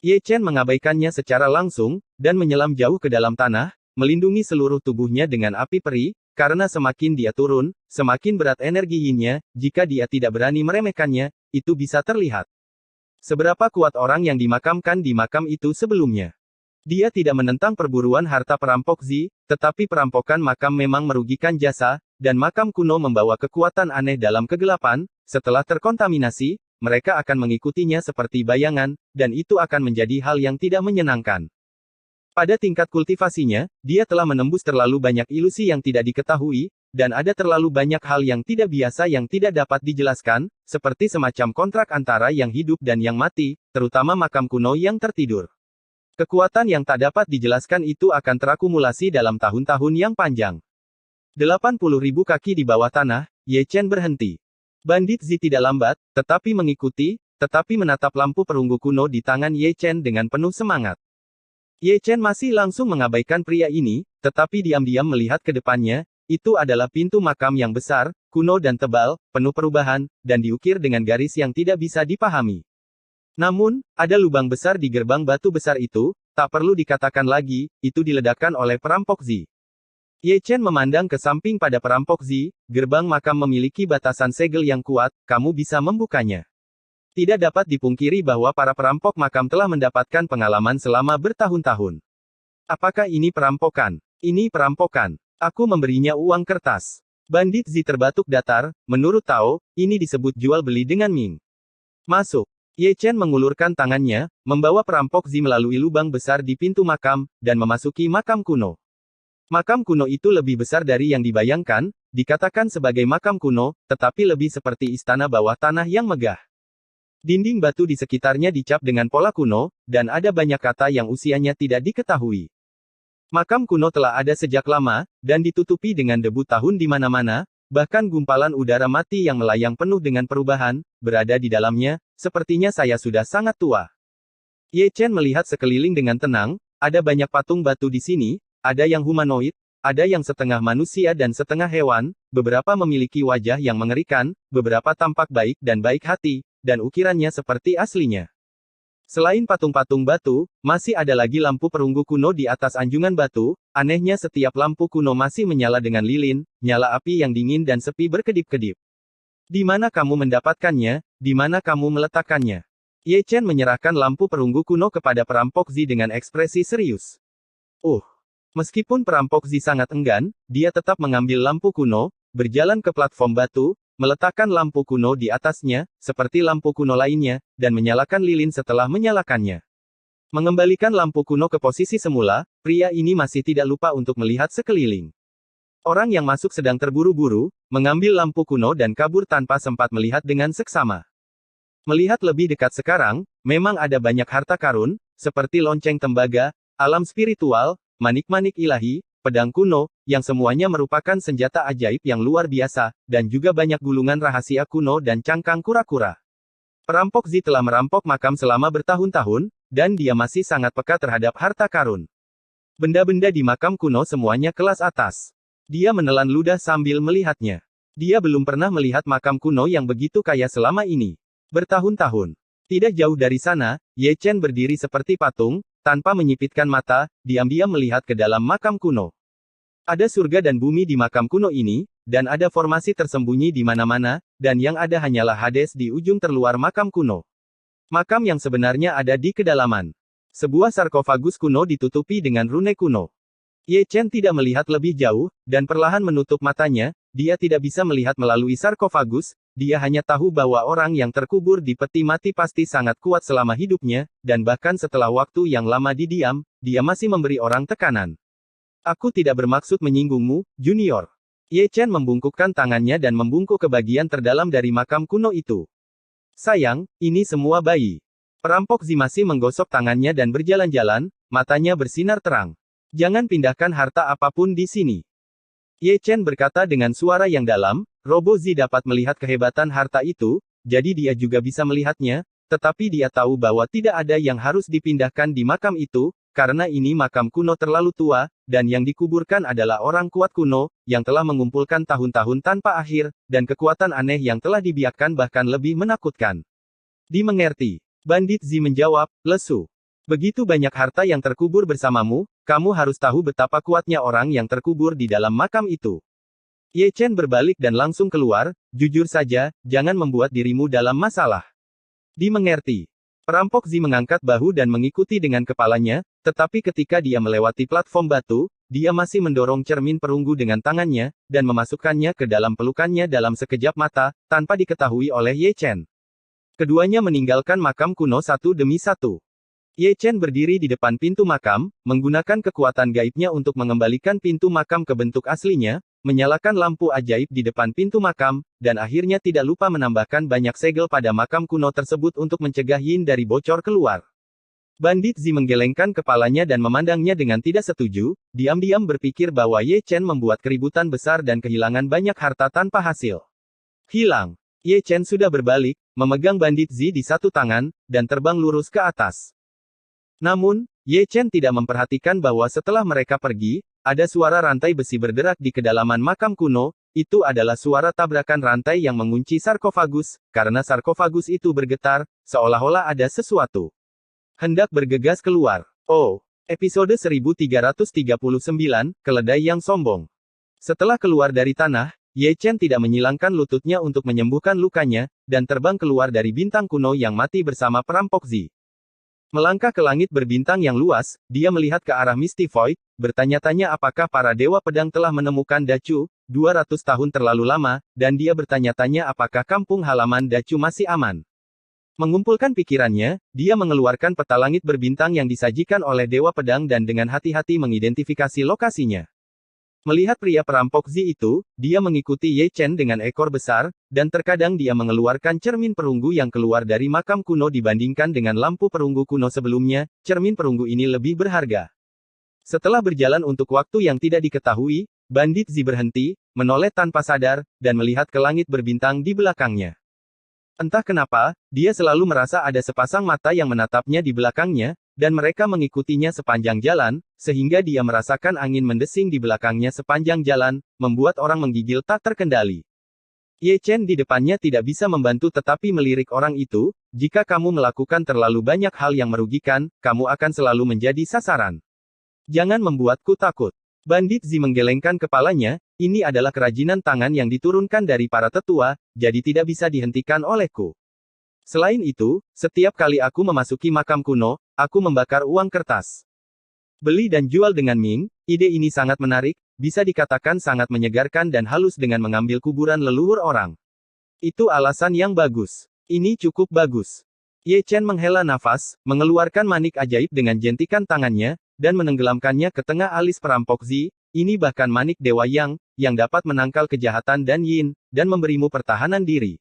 Ye Chen mengabaikannya secara langsung, dan menyelam jauh ke dalam tanah, melindungi seluruh tubuhnya dengan api peri, karena semakin dia turun, semakin berat energi Yin-nya, jika dia tidak berani meremehkannya, itu bisa terlihat. Seberapa kuat orang yang dimakamkan di makam itu sebelumnya. Dia tidak menentang perburuan harta perampok Zi, tetapi perampokan makam memang merugikan jasa, dan makam kuno membawa kekuatan aneh dalam kegelapan. Setelah terkontaminasi, mereka akan mengikutinya seperti bayangan, dan itu akan menjadi hal yang tidak menyenangkan. Pada tingkat kultivasinya, dia telah menembus terlalu banyak ilusi yang tidak diketahui, dan ada terlalu banyak hal yang tidak biasa yang tidak dapat dijelaskan, seperti semacam kontrak antara yang hidup dan yang mati, terutama makam kuno yang tertidur. Kekuatan yang tak dapat dijelaskan itu akan terakumulasi dalam tahun-tahun yang panjang. 80.000 kaki di bawah tanah, Ye Chen berhenti. Bandit Zi tidak lambat, tetapi mengikuti, tetapi menatap lampu perunggu kuno di tangan Ye Chen dengan penuh semangat. Ye Chen masih langsung mengabaikan pria ini, tetapi diam-diam melihat ke depannya, itu adalah pintu makam yang besar, kuno dan tebal, penuh perubahan, dan diukir dengan garis yang tidak bisa dipahami. Namun, ada lubang besar di gerbang batu besar itu, tak perlu dikatakan lagi, itu diledakkan oleh perampok Zi. Ye Chen memandang ke samping pada perampok Zi, gerbang makam memiliki batasan segel yang kuat, kamu bisa membukanya. Tidak dapat dipungkiri bahwa para perampok makam telah mendapatkan pengalaman selama bertahun-tahun. Apakah ini perampokan? Ini perampokan. Aku memberinya uang kertas. Bandit Zi terbatuk datar, menurut Tao, ini disebut jual beli dengan Ming. Masuk. Ye Chen mengulurkan tangannya, membawa perampok Zi melalui lubang besar di pintu makam, dan memasuki makam kuno. Makam kuno itu lebih besar dari yang dibayangkan, dikatakan sebagai makam kuno, tetapi lebih seperti istana bawah tanah yang megah. Dinding batu di sekitarnya dicap dengan pola kuno, dan ada banyak kata yang usianya tidak diketahui. Makam kuno telah ada sejak lama, dan ditutupi dengan debu tahun di mana-mana, bahkan gumpalan udara mati yang melayang penuh dengan perubahan, berada di dalamnya, sepertinya saya sudah sangat tua. Ye Chen melihat sekeliling dengan tenang, ada banyak patung batu di sini, ada yang humanoid, ada yang setengah manusia dan setengah hewan, beberapa memiliki wajah yang mengerikan, beberapa tampak baik dan baik hati, dan ukirannya seperti aslinya. Selain patung-patung batu, masih ada lagi lampu perunggu kuno di atas anjungan batu. Anehnya setiap lampu kuno masih menyala dengan lilin, nyala api yang dingin dan sepi berkedip-kedip. Di mana kamu mendapatkannya? Di mana kamu meletakkannya? Ye Chen menyerahkan lampu perunggu kuno kepada perampok Zi dengan ekspresi serius. Meskipun perampok Zi sangat enggan, dia tetap mengambil lampu kuno, berjalan ke platform batu, meletakkan lampu kuno di atasnya, seperti lampu kuno lainnya, dan menyalakan lilin setelah menyalakannya. Mengembalikan lampu kuno ke posisi semula, pria ini masih tidak lupa untuk melihat sekeliling. Orang yang masuk sedang terburu-buru, mengambil lampu kuno dan kabur tanpa sempat melihat dengan seksama. Melihat lebih dekat sekarang, memang ada banyak harta karun, seperti lonceng tembaga, alam spiritual, manik-manik ilahi, pedang kuno, yang semuanya merupakan senjata ajaib yang luar biasa, dan juga banyak gulungan rahasia kuno dan cangkang kura-kura. Perampok Zi telah merampok makam selama bertahun-tahun, dan dia masih sangat peka terhadap harta karun. Benda-benda di makam kuno semuanya kelas atas. Dia menelan ludah sambil melihatnya. Dia belum pernah melihat makam kuno yang begitu kaya selama ini. Bertahun-tahun. Tidak jauh dari sana, Ye Chen berdiri seperti patung, tanpa menyipitkan mata, diam-diam melihat ke dalam makam kuno. Ada surga dan bumi di makam kuno ini, dan ada formasi tersembunyi di mana-mana, dan yang ada hanyalah Hades di ujung terluar makam kuno. Makam yang sebenarnya ada di kedalaman. Sebuah sarkofagus kuno ditutupi dengan rune kuno. Ye Chen tidak melihat lebih jauh, dan perlahan menutup matanya. Dia tidak bisa melihat melalui sarkofagus, dia hanya tahu bahwa orang yang terkubur di peti mati pasti sangat kuat selama hidupnya, dan bahkan setelah waktu yang lama didiam, dia masih memberi orang tekanan. Aku tidak bermaksud menyinggungmu, Junior. Ye Chen membungkukkan tangannya dan membungkuk ke bagian terdalam dari makam kuno itu. Sayang, ini semua bayi. Perampok Zi masih menggosok tangannya dan berjalan-jalan, matanya bersinar terang. Jangan pindahkan harta apapun di sini. Ye Chen berkata dengan suara yang dalam, Robo Zi dapat melihat kehebatan harta itu, jadi dia juga bisa melihatnya, tetapi dia tahu bahwa tidak ada yang harus dipindahkan di makam itu, karena ini makam kuno terlalu tua, dan yang dikuburkan adalah orang kuat kuno, yang telah mengumpulkan tahun-tahun tanpa akhir, dan kekuatan aneh yang telah dibiarkan bahkan lebih menakutkan. Dimengerti. Bandit Zi menjawab, lesu. Begitu banyak harta yang terkubur bersamamu, kamu harus tahu betapa kuatnya orang yang terkubur di dalam makam itu. Ye Chen berbalik dan langsung keluar, jujur saja, jangan membuat dirimu dalam masalah. Dimengerti. Perampok Zi mengangkat bahu dan mengikuti dengan kepalanya, tetapi ketika dia melewati platform batu, dia masih mendorong cermin perunggu dengan tangannya, dan memasukkannya ke dalam pelukannya dalam sekejap mata, tanpa diketahui oleh Ye Chen. Keduanya meninggalkan makam kuno satu demi satu. Ye Chen berdiri di depan pintu makam, menggunakan kekuatan gaibnya untuk mengembalikan pintu makam ke bentuk aslinya, menyalakan lampu ajaib di depan pintu makam, dan akhirnya tidak lupa menambahkan banyak segel pada makam kuno tersebut untuk mencegah Yin dari bocor keluar. Bandit Zi menggelengkan kepalanya dan memandangnya dengan tidak setuju, diam-diam berpikir bahwa Ye Chen membuat keributan besar dan kehilangan banyak harta tanpa hasil. Hilang. Ye Chen sudah berbalik, memegang Bandit Zi di satu tangan, dan terbang lurus ke atas. Namun, Ye Chen tidak memperhatikan bahwa setelah mereka pergi, ada suara rantai besi berderak di kedalaman makam kuno, itu adalah suara tabrakan rantai yang mengunci sarkofagus, karena sarkofagus itu bergetar, seolah-olah ada sesuatu hendak bergegas keluar. Oh, episode 1339, Keledai yang Sombong. Setelah keluar dari tanah, Ye Chen tidak menyilangkan lututnya untuk menyembuhkan lukanya, dan terbang keluar dari bintang kuno yang mati bersama perampok Zi. Melangkah ke langit berbintang yang luas, dia melihat ke arah Misty Void, bertanya-tanya apakah para dewa pedang telah menemukan Dacu, 200 tahun terlalu lama, dan dia bertanya-tanya apakah kampung halaman Dacu masih aman. Mengumpulkan pikirannya, dia mengeluarkan peta langit berbintang yang disajikan oleh dewa pedang dan dengan hati-hati mengidentifikasi lokasinya. Melihat pria perampok Zi itu, dia mengikuti Ye Chen dengan ekor besar, dan terkadang dia mengeluarkan cermin perunggu yang keluar dari makam kuno dibandingkan dengan lampu perunggu kuno sebelumnya, cermin perunggu ini lebih berharga. Setelah berjalan untuk waktu yang tidak diketahui, Bandit Zi berhenti, menoleh tanpa sadar, dan melihat ke langit berbintang di belakangnya. Entah kenapa, dia selalu merasa ada sepasang mata yang menatapnya di belakangnya, dan mereka mengikutinya sepanjang jalan, sehingga dia merasakan angin mendesing di belakangnya sepanjang jalan, membuat orang menggigil tak terkendali. Ye Chen di depannya tidak bisa membantu tetapi melirik orang itu, jika kamu melakukan terlalu banyak hal yang merugikan, kamu akan selalu menjadi sasaran. Jangan membuatku takut. Bandit Zi menggelengkan kepalanya, ini adalah kerajinan tangan yang diturunkan dari para tetua, jadi tidak bisa dihentikan olehku. Selain itu, setiap kali aku memasuki makam kuno, aku membakar uang kertas. Beli dan jual dengan Ming, ide ini sangat menarik, bisa dikatakan sangat menyegarkan dan halus dengan mengambil kuburan leluhur orang. Itu alasan yang bagus. Ini cukup bagus. Ye Chen menghela nafas, mengeluarkan manik ajaib dengan jentikan tangannya, dan menenggelamkannya ke tengah alis perampok Zi, ini bahkan manik Dewa Yang, yang dapat menangkal kejahatan dan yin, dan memberimu pertahanan diri.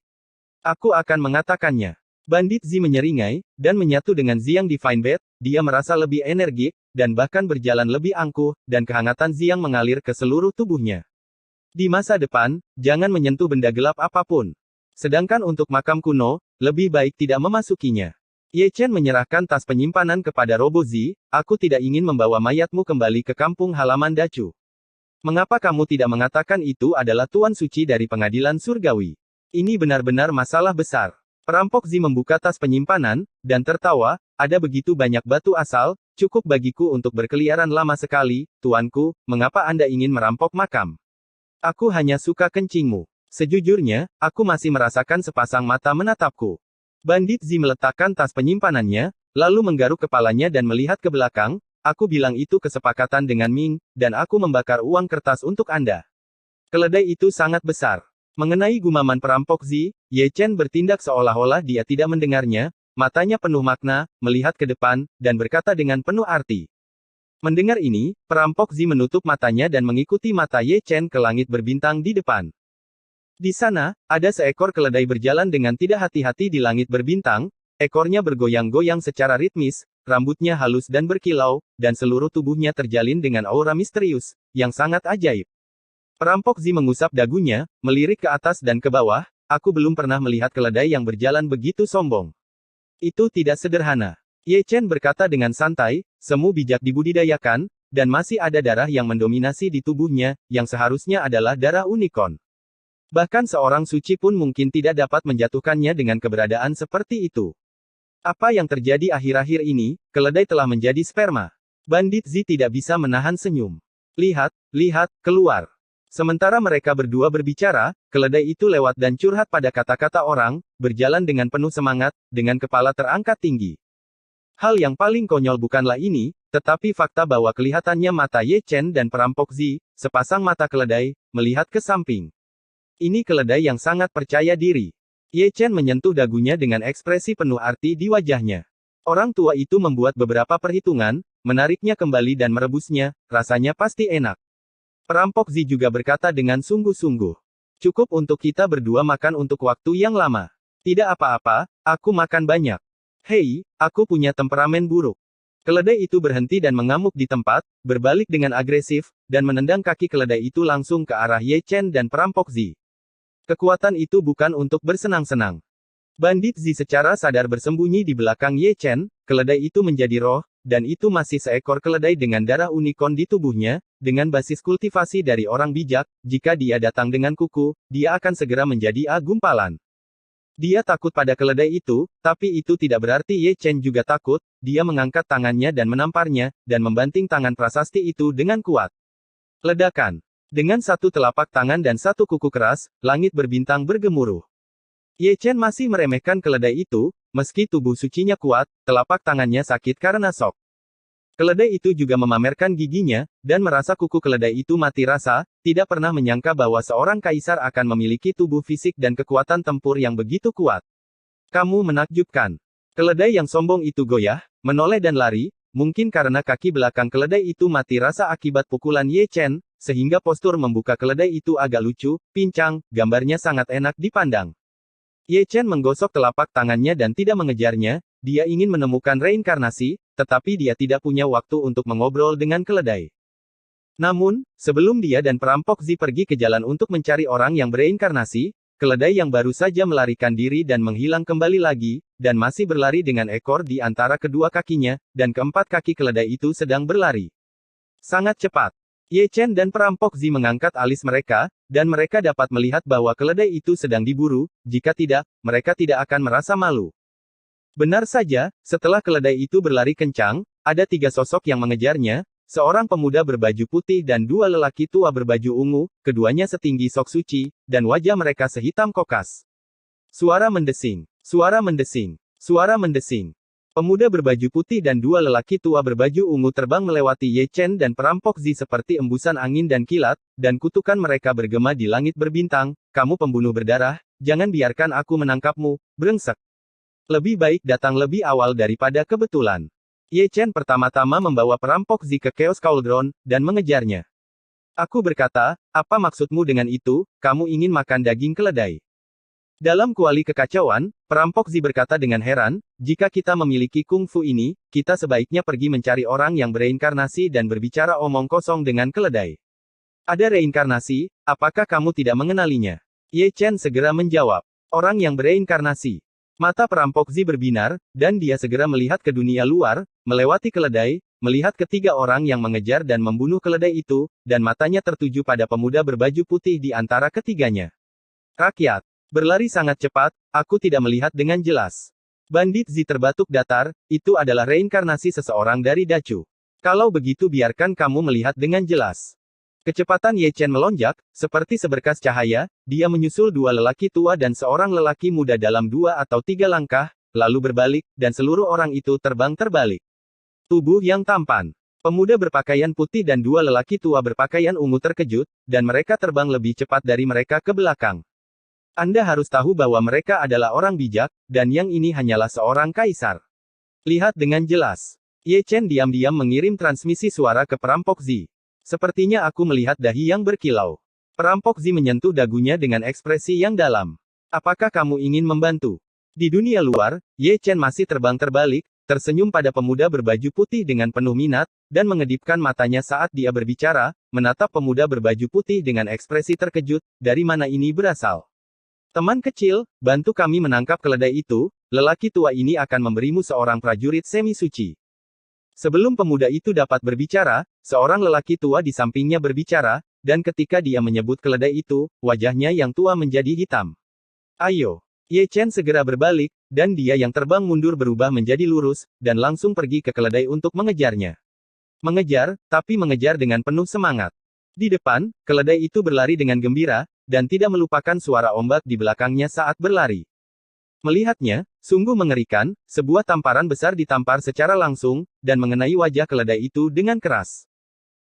Aku akan mengatakannya. Bandit Zi menyeringai, dan menyatu dengan Xiang Divine Bat, dia merasa lebih energik, dan bahkan berjalan lebih angkuh, dan kehangatan Xiang mengalir ke seluruh tubuhnya. Di masa depan, jangan menyentuh benda gelap apapun. Sedangkan untuk makam kuno, lebih baik tidak memasukinya. Ye Chen menyerahkan tas penyimpanan kepada Robo Zi, aku tidak ingin membawa mayatmu kembali ke kampung halaman Dacu. Mengapa kamu tidak mengatakan itu adalah Tuan Suci dari pengadilan surgawi? Ini benar-benar masalah besar. Perampok Zi membuka tas penyimpanan, dan tertawa, ada begitu banyak batu asal, cukup bagiku untuk berkeliaran lama sekali, tuanku, mengapa Anda ingin merampok makam? Aku hanya suka kencingmu. Sejujurnya, aku masih merasakan sepasang mata menatapku. Bandit Zi meletakkan tas penyimpanannya, lalu menggaruk kepalanya dan melihat ke belakang, aku bilang itu kesepakatan dengan Ming, dan aku membakar uang kertas untuk Anda. Keledai itu sangat besar. Mengenai gumaman perampok Zi, Ye Chen bertindak seolah-olah dia tidak mendengarnya, matanya penuh makna, melihat ke depan, dan berkata dengan penuh arti. Mendengar ini, perampok Zi menutup matanya dan mengikuti mata Ye Chen ke langit berbintang di depan. Di sana, ada seekor keledai berjalan dengan tidak hati-hati di langit berbintang, ekornya bergoyang-goyang secara ritmis, rambutnya halus dan berkilau, dan seluruh tubuhnya terjalin dengan aura misterius, yang sangat ajaib. Perampok Zi mengusap dagunya, melirik ke atas dan ke bawah, aku belum pernah melihat keledai yang berjalan begitu sombong. Itu tidak sederhana. Ye Chen berkata dengan santai, semu bijak dibudidayakan, dan masih ada darah yang mendominasi di tubuhnya, yang seharusnya adalah darah unicorn. Bahkan seorang suci pun mungkin tidak dapat menjatuhkannya dengan keberadaan seperti itu. Apa yang terjadi akhir-akhir ini, keledai telah menjadi sperma. Bandit Zi tidak bisa menahan senyum. Lihat, keluar. Sementara mereka berdua berbicara, keledai itu lewat dan curhat pada kata-kata orang, berjalan dengan penuh semangat, dengan kepala terangkat tinggi. Hal yang paling konyol bukanlah ini, tetapi fakta bahwa kelihatannya mata Ye Chen dan perampok Zi, sepasang mata keledai, melihat ke samping. Ini keledai yang sangat percaya diri. Ye Chen menyentuh dagunya dengan ekspresi penuh arti di wajahnya. Orang tua itu membuat beberapa perhitungan, menariknya kembali dan merebusnya, rasanya pasti enak. Perampok Zi juga berkata dengan sungguh-sungguh. Cukup untuk kita berdua makan untuk waktu yang lama. Tidak apa-apa, aku makan banyak. Hei, aku punya temperamen buruk. Keledai itu berhenti dan mengamuk di tempat, berbalik dengan agresif, dan menendang kaki keledai itu langsung ke arah Ye Chen dan perampok Zi. Kekuatan itu bukan untuk bersenang-senang. Bandit Zi secara sadar bersembunyi di belakang Ye Chen, keledai itu menjadi roh, dan itu masih seekor keledai dengan darah unicorn di tubuhnya, dengan basis kultivasi dari orang bijak, jika dia datang dengan kuku, dia akan segera menjadi gumpalan. Dia takut pada keledai itu, tapi itu tidak berarti Ye Chen juga takut, dia mengangkat tangannya dan menamparnya, dan membanting tangan prasasti itu dengan kuat. Ledakan. Dengan satu telapak tangan dan satu kuku keras, langit berbintang bergemuruh. Ye Chen masih meremehkan keledai itu, meski tubuh sucinya kuat, telapak tangannya sakit karena shock. Keledai itu juga memamerkan giginya, dan merasa kuku keledai itu mati rasa, tidak pernah menyangka bahwa seorang kaisar akan memiliki tubuh fisik dan kekuatan tempur yang begitu kuat. Kamu menakjubkan. Keledai yang sombong itu goyah, menoleh dan lari, mungkin karena kaki belakang keledai itu mati rasa akibat pukulan Ye Chen, sehingga postur membuka keledai itu agak lucu, pincang, gambarnya sangat enak dipandang. Ye Chen menggosok telapak tangannya dan tidak mengejarnya, dia ingin menemukan reinkarnasi, tetapi dia tidak punya waktu untuk mengobrol dengan keledai. Namun, sebelum dia dan perampok Zi pergi ke jalan untuk mencari orang yang bereinkarnasi, keledai yang baru saja melarikan diri dan menghilang kembali lagi, dan masih berlari dengan ekor di antara kedua kakinya, dan keempat kaki keledai itu sedang berlari. Sangat cepat. Ye Chen dan perampok Zi mengangkat alis mereka, dan mereka dapat melihat bahwa keledai itu sedang diburu, jika tidak, mereka tidak akan merasa malu. Benar saja, setelah keledai itu berlari kencang, ada tiga sosok yang mengejarnya, seorang pemuda berbaju putih dan dua lelaki tua berbaju ungu, keduanya setinggi sok suci, dan wajah mereka sehitam kokas. Suara mendesing, suara mendesing, suara mendesing. Pemuda berbaju putih dan dua lelaki tua berbaju ungu terbang melewati Ye Chen dan perampok Zi seperti embusan angin dan kilat, dan kutukan mereka bergema di langit berbintang, kamu pembunuh berdarah, jangan biarkan aku menangkapmu, brengsek. Lebih baik datang lebih awal daripada kebetulan. Ye Chen pertama-tama membawa perampok Zi ke Chaos Cauldron, dan mengejarnya. Aku berkata, apa maksudmu dengan itu, kamu ingin makan daging keledai? Dalam kuali kekacauan, perampok Zi berkata dengan heran, jika kita memiliki kungfu ini, kita sebaiknya pergi mencari orang yang bereinkarnasi dan berbicara omong kosong dengan keledai. Ada reinkarnasi, apakah kamu tidak mengenalinya? Ye Chen segera menjawab, orang yang bereinkarnasi. Mata perampok Zi berbinar, dan dia segera melihat ke dunia luar, melewati keledai, melihat ketiga orang yang mengejar dan membunuh keledai itu, dan matanya tertuju pada pemuda berbaju putih di antara ketiganya. Rakyat. Berlari sangat cepat, aku tidak melihat dengan jelas. Bandit Zi terbatuk datar, itu adalah reinkarnasi seseorang dari Dacu. Kalau begitu biarkan kamu melihat dengan jelas. Kecepatan Ye Chen melonjak, seperti seberkas cahaya, dia menyusul dua lelaki tua dan seorang lelaki muda dalam 2 atau 3 langkah, lalu berbalik, dan seluruh orang itu terbang terbalik. Tubuh yang tampan. Pemuda berpakaian putih dan dua lelaki tua berpakaian ungu terkejut, dan mereka terbang lebih cepat dari mereka ke belakang. Anda harus tahu bahwa mereka adalah orang bijak, dan yang ini hanyalah seorang kaisar. Lihat dengan jelas. Ye Chen diam-diam mengirim transmisi suara ke perampok Zi. Sepertinya aku melihat dahi yang berkilau. Perampok Zi menyentuh dagunya dengan ekspresi yang dalam. Apakah kamu ingin membantu? Di dunia luar, Ye Chen masih terbang terbalik, tersenyum pada pemuda berbaju putih dengan penuh minat, dan mengedipkan matanya saat dia berbicara, menatap pemuda berbaju putih dengan ekspresi terkejut, dari mana ini berasal? Teman kecil, bantu kami menangkap keledai itu, lelaki tua ini akan memberimu seorang prajurit semi suci. Sebelum pemuda itu dapat berbicara, seorang lelaki tua di sampingnya berbicara, dan ketika dia menyebut keledai itu, wajahnya yang tua menjadi hitam. Ayo. Ye Chen segera berbalik, dan dia yang terbang mundur berubah menjadi lurus, dan langsung pergi ke keledai untuk mengejarnya. Mengejar, tapi mengejar dengan penuh semangat. Di depan, keledai itu berlari dengan gembira, dan tidak melupakan suara ombak di belakangnya saat berlari. Melihatnya, sungguh mengerikan, sebuah tamparan besar ditampar secara langsung, dan mengenai wajah keledai itu dengan keras.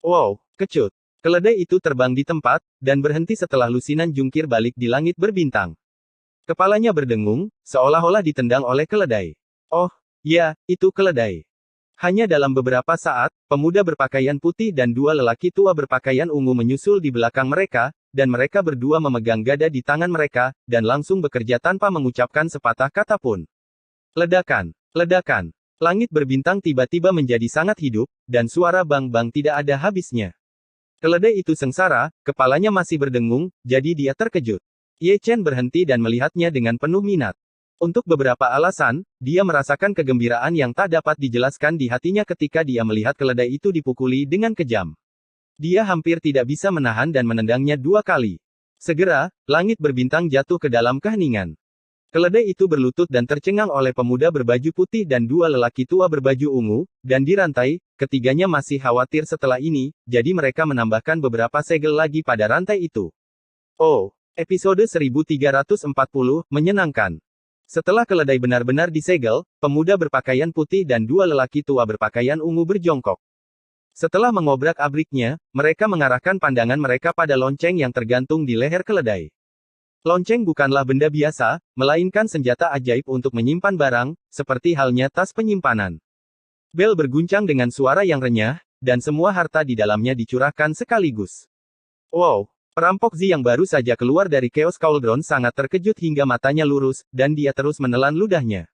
Wow, kecut. Keledai itu terbang di tempat, dan berhenti setelah lusinan jungkir balik di langit berbintang. Kepalanya berdengung, seolah-olah ditendang oleh keledai. Oh, ya, itu keledai. Hanya dalam beberapa saat, pemuda berpakaian putih dan dua lelaki tua berpakaian ungu menyusul di belakang mereka, dan mereka berdua memegang gada di tangan mereka, dan langsung bekerja tanpa mengucapkan sepatah kata pun. Ledakan, ledakan. Langit berbintang tiba-tiba menjadi sangat hidup, dan suara bang-bang tidak ada habisnya. Keledai itu sengsara, kepalanya masih berdengung, jadi dia terkejut. Ye Chen berhenti dan melihatnya dengan penuh minat. Untuk beberapa alasan, dia merasakan kegembiraan yang tak dapat dijelaskan di hatinya ketika dia melihat keledai itu dipukuli dengan kejam. Dia hampir tidak bisa menahan dan menendangnya 2 kali. Segera, langit berbintang jatuh ke dalam keheningan. Keledai itu berlutut dan tercengang oleh pemuda berbaju putih dan dua lelaki tua berbaju ungu, dan dirantai, ketiganya masih khawatir setelah ini, jadi mereka menambahkan beberapa segel lagi pada rantai itu. Oh, episode 1340, menyenangkan. Setelah keledai benar-benar disegel, pemuda berpakaian putih dan dua lelaki tua berpakaian ungu berjongkok. Setelah mengobrak-abriknya, mereka mengarahkan pandangan mereka pada lonceng yang tergantung di leher keledai. Lonceng bukanlah benda biasa, melainkan senjata ajaib untuk menyimpan barang, seperti halnya tas penyimpanan. Bel berguncang dengan suara yang renyah, dan semua harta di dalamnya dicurahkan sekaligus. Wow! Perampok Zi yang baru saja keluar dari Chaos Cauldron sangat terkejut hingga matanya lurus, dan dia terus menelan ludahnya.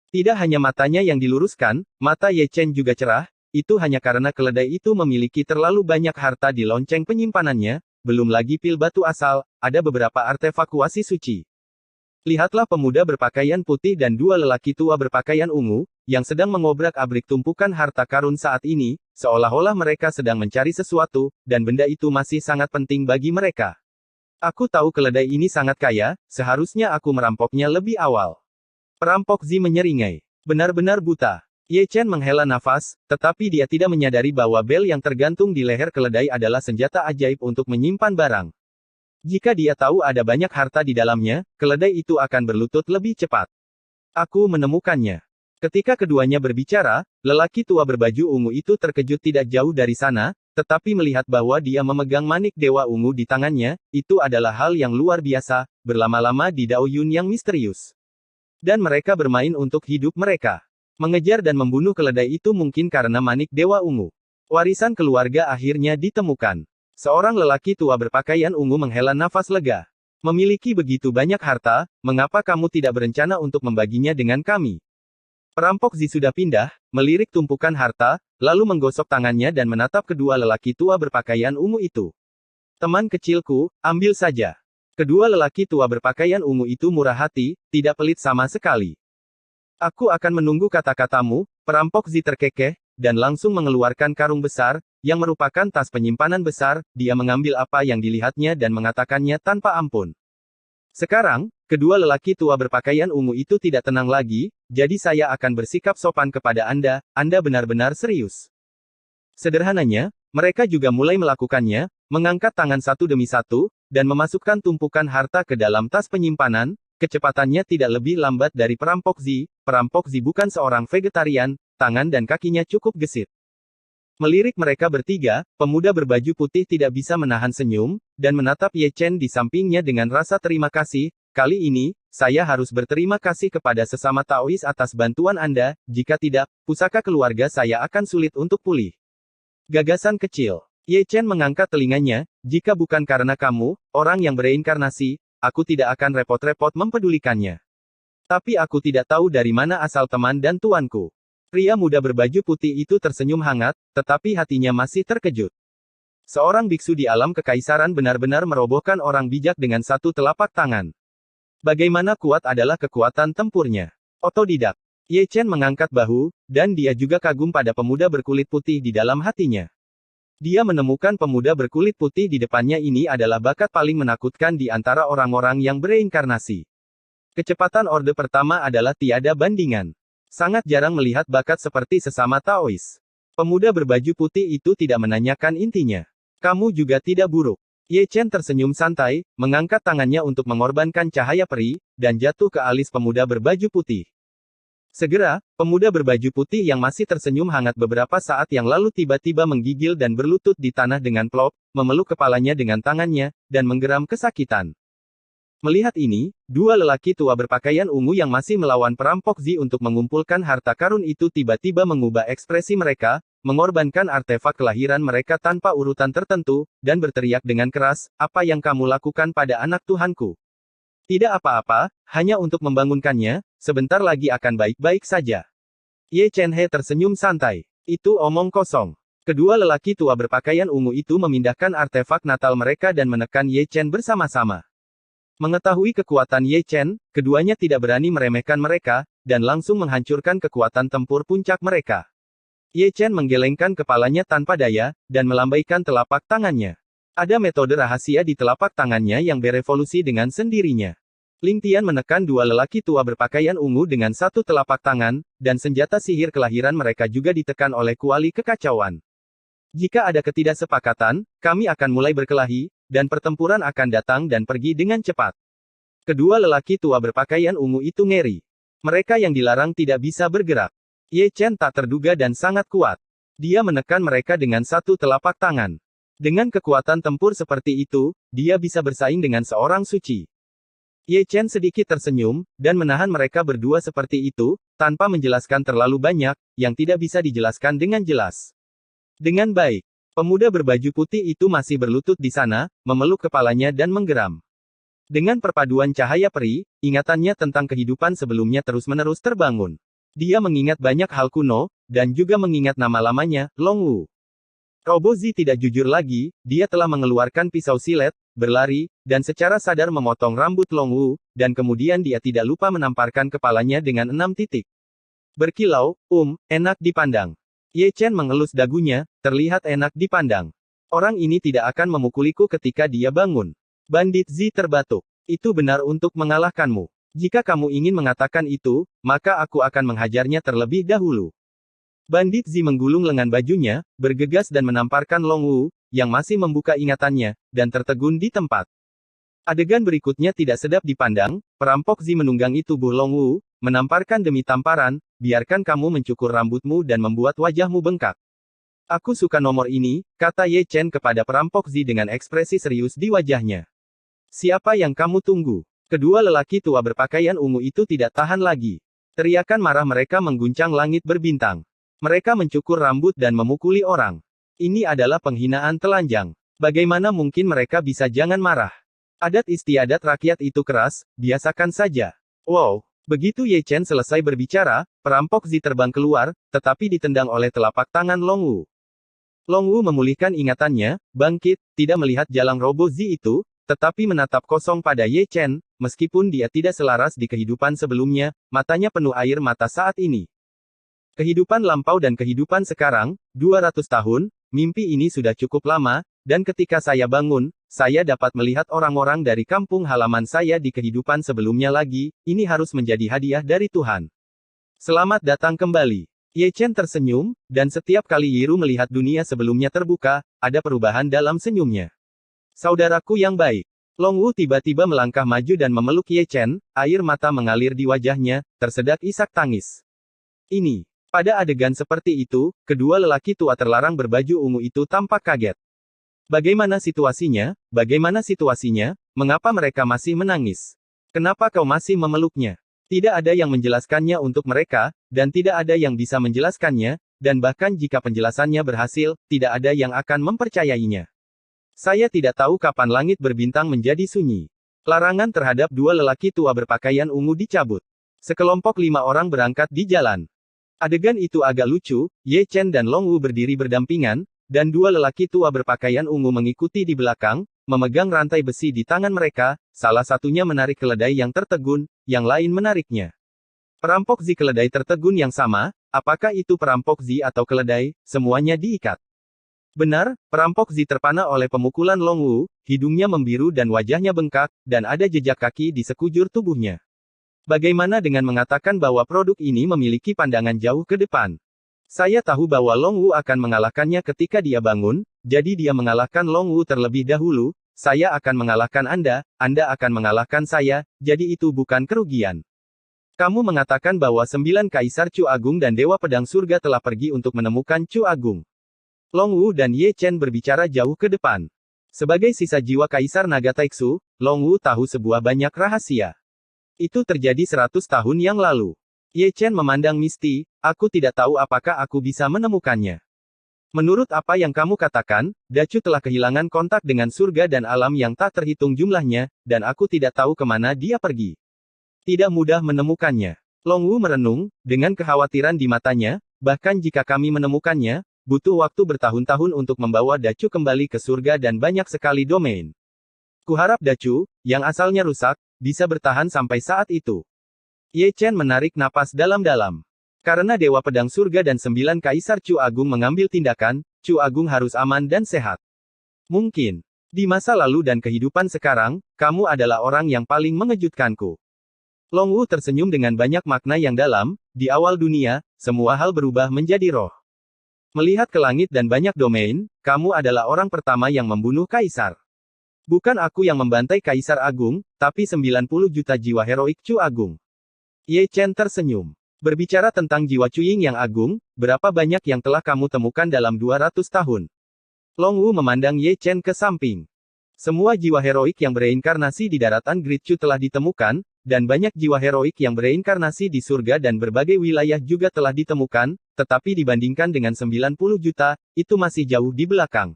Tidak hanya matanya yang diluruskan, mata Ye Chen juga cerah, itu hanya karena keledai itu memiliki terlalu banyak harta di lonceng penyimpanannya, belum lagi pil batu asal, ada beberapa artefakuasi suci. Lihatlah pemuda berpakaian putih dan dua lelaki tua berpakaian ungu, yang sedang mengobrak-abrik tumpukan harta karun saat ini, seolah-olah mereka sedang mencari sesuatu, dan benda itu masih sangat penting bagi mereka. Aku tahu keledai ini sangat kaya, seharusnya aku merampoknya lebih awal. Perampok Zi menyeringai. Benar-benar buta. Ye Chen menghela nafas, tetapi dia tidak menyadari bahwa bel yang tergantung di leher keledai adalah senjata ajaib untuk menyimpan barang. Jika dia tahu ada banyak harta di dalamnya, keledai itu akan berlutut lebih cepat. Aku menemukannya. Ketika keduanya berbicara, lelaki tua berbaju ungu itu terkejut tidak jauh dari sana, tetapi melihat bahwa dia memegang manik dewa ungu di tangannya, itu adalah hal yang luar biasa, berlama-lama di Dao Yun yang misterius. Dan mereka bermain untuk hidup mereka. Mengejar dan membunuh keledai itu mungkin karena manik dewa ungu. Warisan keluarga akhirnya ditemukan. Seorang lelaki tua berpakaian ungu menghela nafas lega. Memiliki begitu banyak harta, mengapa kamu tidak berencana untuk membaginya dengan kami? Perampok Zi sudah pindah, melirik tumpukan harta, lalu menggosok tangannya dan menatap kedua lelaki tua berpakaian ungu itu. Teman kecilku, ambil saja. Kedua lelaki tua berpakaian ungu itu murah hati, tidak pelit sama sekali. Aku akan menunggu kata-katamu, perampok Zi terkekeh, dan langsung mengeluarkan karung besar, yang merupakan tas penyimpanan besar. Dia mengambil apa yang dilihatnya dan mengatakannya tanpa ampun. Sekarang, kedua lelaki tua berpakaian ungu itu tidak tenang lagi, jadi saya akan bersikap sopan kepada Anda benar-benar serius. Sederhananya, mereka juga mulai melakukannya, mengangkat tangan satu demi satu, dan memasukkan tumpukan harta ke dalam tas penyimpanan. Kecepatannya tidak lebih lambat dari perampok Zi. Perampok Zi bukan seorang vegetarian, tangan dan kakinya cukup gesit. Melirik mereka bertiga, pemuda berbaju putih tidak bisa menahan senyum, dan menatap Ye Chen di sampingnya dengan rasa terima kasih. Kali ini, saya harus berterima kasih kepada sesama Taois atas bantuan Anda, jika tidak, pusaka keluarga saya akan sulit untuk pulih. Gagasan kecil. Ye Chen mengangkat telinganya, jika bukan karena kamu, orang yang bereinkarnasi, aku tidak akan repot-repot mempedulikannya. Tapi aku tidak tahu dari mana asal teman dan tuanku. Pria muda berbaju putih itu tersenyum hangat, tetapi hatinya masih terkejut. Seorang biksu di alam kekaisaran benar-benar merobohkan orang bijak dengan satu telapak tangan. Bagaimana kuat adalah kekuatan tempurnya. Otodidak. Ye Chen mengangkat bahu, dan dia juga kagum pada pemuda berkulit putih di dalam hatinya. Dia menemukan pemuda berkulit putih di depannya ini adalah bakat paling menakutkan di antara orang-orang yang bereinkarnasi. Kecepatan orde pertama adalah tiada bandingan. Sangat jarang melihat bakat seperti sesama Taois. Pemuda berbaju putih itu tidak menanyakan intinya. Kamu juga tidak buruk. Ye Chen tersenyum santai, mengangkat tangannya untuk mengorbankan cahaya peri, dan jatuh ke alis pemuda berbaju putih. Segera, pemuda berbaju putih yang masih tersenyum hangat beberapa saat yang lalu tiba-tiba menggigil dan berlutut di tanah dengan plop, memeluk kepalanya dengan tangannya, dan menggeram kesakitan. Melihat ini, dua lelaki tua berpakaian ungu yang masih melawan perampok Zi untuk mengumpulkan harta karun itu tiba-tiba mengubah ekspresi mereka, mengorbankan artefak kelahiran mereka tanpa urutan tertentu, dan berteriak dengan keras, apa yang kamu lakukan pada anak Tuhanku? Tidak apa-apa, hanya untuk membangunkannya, sebentar lagi akan baik-baik saja. Ye Chen He tersenyum santai. Itu omong kosong. Kedua lelaki tua berpakaian ungu itu memindahkan artefak Natal mereka dan menekan Ye Chen bersama-sama. Mengetahui kekuatan Ye Chen, keduanya tidak berani meremehkan mereka, dan langsung menghancurkan kekuatan tempur puncak mereka. Ye Chen menggelengkan kepalanya tanpa daya, dan melambaikan telapak tangannya. Ada metode rahasia di telapak tangannya yang berevolusi dengan sendirinya. Ling Tian menekan dua lelaki tua berpakaian ungu dengan satu telapak tangan, dan senjata sihir kelahiran mereka juga ditekan oleh kuali kekacauan. Jika ada ketidaksepakatan, kami akan mulai berkelahi, dan pertempuran akan datang dan pergi dengan cepat. Kedua lelaki tua berpakaian ungu itu ngeri. Mereka yang dilarang tidak bisa bergerak. Ye Chen tak terduga dan sangat kuat. Dia menekan mereka dengan satu telapak tangan. Dengan kekuatan tempur seperti itu, dia bisa bersaing dengan seorang suci. Ye Chen sedikit tersenyum, dan menahan mereka berdua seperti itu, tanpa menjelaskan terlalu banyak, yang tidak bisa dijelaskan dengan jelas. Dengan baik, pemuda berbaju putih itu masih berlutut di sana, memeluk kepalanya dan menggeram. Dengan perpaduan cahaya peri, ingatannya tentang kehidupan sebelumnya terus-menerus terbangun. Dia mengingat banyak hal kuno, dan juga mengingat nama lamanya, Long Wu. Robo Zi tidak jujur lagi, dia telah mengeluarkan pisau silet, berlari, dan secara sadar memotong rambut Long Wu, dan kemudian dia tidak lupa menamparkan kepalanya dengan 6 titik. Berkilau, enak dipandang. Ye Chen mengelus dagunya, terlihat enak dipandang. Orang ini tidak akan memukuliku ketika dia bangun. Bandit Zi terbatuk. Itu benar untuk mengalahkanmu. Jika kamu ingin mengatakan itu, maka aku akan menghajarnya terlebih dahulu. Bandit Zi menggulung lengan bajunya, bergegas dan menamparkan Long Wu, yang masih membuka ingatannya, dan tertegun di tempat. Adegan berikutnya tidak sedap dipandang, perampok Zi menunggangi tubuh Long Wu, menamparkan demi tamparan, biarkan kamu mencukur rambutmu dan membuat wajahmu bengkak. Aku suka nomor ini, kata Ye Chen kepada perampok Zi dengan ekspresi serius di wajahnya. Siapa yang kamu tunggu? Kedua lelaki tua berpakaian ungu itu tidak tahan lagi. Teriakan marah mereka mengguncang langit berbintang. Mereka mencukur rambut dan memukuli orang. Ini adalah penghinaan telanjang. Bagaimana mungkin mereka bisa jangan marah? Adat istiadat rakyat itu keras, biasakan saja. Wow. Begitu Ye Chen selesai berbicara, perampok Zi terbang keluar, tetapi ditendang oleh telapak tangan Long Wu. Long Wu memulihkan ingatannya, bangkit, tidak melihat jalang robo Zi itu, tetapi menatap kosong pada Ye Chen, meskipun dia tidak selaras di kehidupan sebelumnya, matanya penuh air mata saat ini. Kehidupan lampau dan kehidupan sekarang, 200 tahun, mimpi ini sudah cukup lama, dan ketika saya bangun, saya dapat melihat orang-orang dari kampung halaman saya di kehidupan sebelumnya lagi, ini harus menjadi hadiah dari Tuhan. Selamat datang kembali. Ye Chen tersenyum, dan setiap kali Yiru melihat dunia sebelumnya terbuka, ada perubahan dalam senyumnya. Saudaraku yang baik. Long Wu tiba-tiba melangkah maju dan memeluk Ye Chen, air mata mengalir di wajahnya, tersedak isak tangis. Ini. Pada adegan seperti itu, kedua lelaki tua terlarang berbaju ungu itu tampak kaget. Bagaimana situasinya? Bagaimana situasinya? Mengapa mereka masih menangis? Kenapa kau masih memeluknya? Tidak ada yang menjelaskannya untuk mereka, dan tidak ada yang bisa menjelaskannya, dan bahkan jika penjelasannya berhasil, tidak ada yang akan mempercayainya. Saya tidak tahu kapan langit berbintang menjadi sunyi. Larangan terhadap dua lelaki tua berpakaian ungu dicabut. Sekelompok 5 orang berangkat di jalan. Adegan itu agak lucu, Ye Chen dan Long Wu berdiri berdampingan, dan dua lelaki tua berpakaian ungu mengikuti di belakang, memegang rantai besi di tangan mereka, salah satunya menarik keledai yang tertegun, yang lain menariknya. Perampok Zi keledai tertegun yang sama, apakah itu perampok Zi atau keledai, semuanya diikat. Benar, perampok Zi terpana oleh pemukulan Long Wu, hidungnya membiru dan wajahnya bengkak, dan ada jejak kaki di sekujur tubuhnya. Bagaimana dengan mengatakan bahwa produk ini memiliki pandangan jauh ke depan? Saya tahu bahwa Long Wu akan mengalahkannya ketika dia bangun, jadi dia mengalahkan Long Wu terlebih dahulu, saya akan mengalahkan Anda akan mengalahkan saya, jadi itu bukan kerugian. Kamu mengatakan bahwa 9 Kaisar Chu Agung dan Dewa Pedang Surga telah pergi untuk menemukan Chu Agung. Long Wu dan Ye Chen berbicara jauh ke depan. Sebagai sisa jiwa Kaisar Naga Taiksu, Long Wu tahu sebuah banyak rahasia. Itu terjadi 100 tahun yang lalu. Ye Chen memandang Misty, aku tidak tahu apakah aku bisa menemukannya. Menurut apa yang kamu katakan, Dacu telah kehilangan kontak dengan surga dan alam yang tak terhitung jumlahnya, dan aku tidak tahu kemana dia pergi. Tidak mudah menemukannya. Long Wu merenung, dengan kekhawatiran di matanya, bahkan jika kami menemukannya, butuh waktu bertahun-tahun untuk membawa Dacu kembali ke surga dan banyak sekali domain. Kuharap Dacu, yang asalnya rusak, bisa bertahan sampai saat itu. Ye Chen menarik napas dalam-dalam. Karena Dewa Pedang Surga dan 9 Kaisar Chu Agung mengambil tindakan, Chu Agung harus aman dan sehat. Mungkin. Di masa lalu dan kehidupan sekarang, kamu adalah orang yang paling mengejutkanku. Long Wu tersenyum dengan banyak makna yang dalam, di awal dunia, semua hal berubah menjadi roh. Melihat ke langit dan banyak domain, kamu adalah orang pertama yang membunuh Kaisar. Bukan aku yang membantai Kaisar Agung, tapi 90 juta jiwa heroik Chu Agung. Ye Chen tersenyum. Berbicara tentang jiwa Cuying yang agung, berapa banyak yang telah kamu temukan dalam 200 tahun? Long Wu memandang Ye Chen ke samping. Semua jiwa heroik yang bereinkarnasi di daratan Great Chu telah ditemukan, dan banyak jiwa heroik yang bereinkarnasi di surga dan berbagai wilayah juga telah ditemukan, tetapi dibandingkan dengan 90 juta, itu masih jauh di belakang.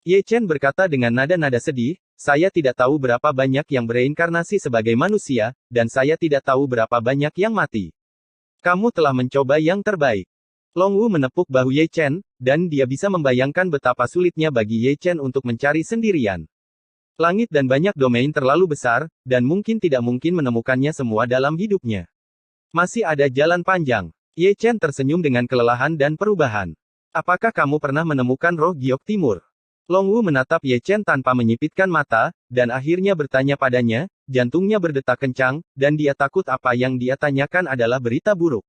Ye Chen berkata dengan nada-nada sedih, saya tidak tahu berapa banyak yang bereinkarnasi sebagai manusia, dan saya tidak tahu berapa banyak yang mati. Kamu telah mencoba yang terbaik. Long Wu menepuk bahu Ye Chen, dan dia bisa membayangkan betapa sulitnya bagi Ye Chen untuk mencari sendirian. Langit dan banyak domain terlalu besar, dan mungkin tidak mungkin menemukannya semua dalam hidupnya. Masih ada jalan panjang. Ye Chen tersenyum dengan kelelahan dan perubahan. Apakah kamu pernah menemukan roh Giok Timur? Long Wu menatap Ye Chen tanpa menyipitkan mata, dan akhirnya bertanya padanya, jantungnya berdetak kencang, dan dia takut apa yang dia tanyakan adalah berita buruk.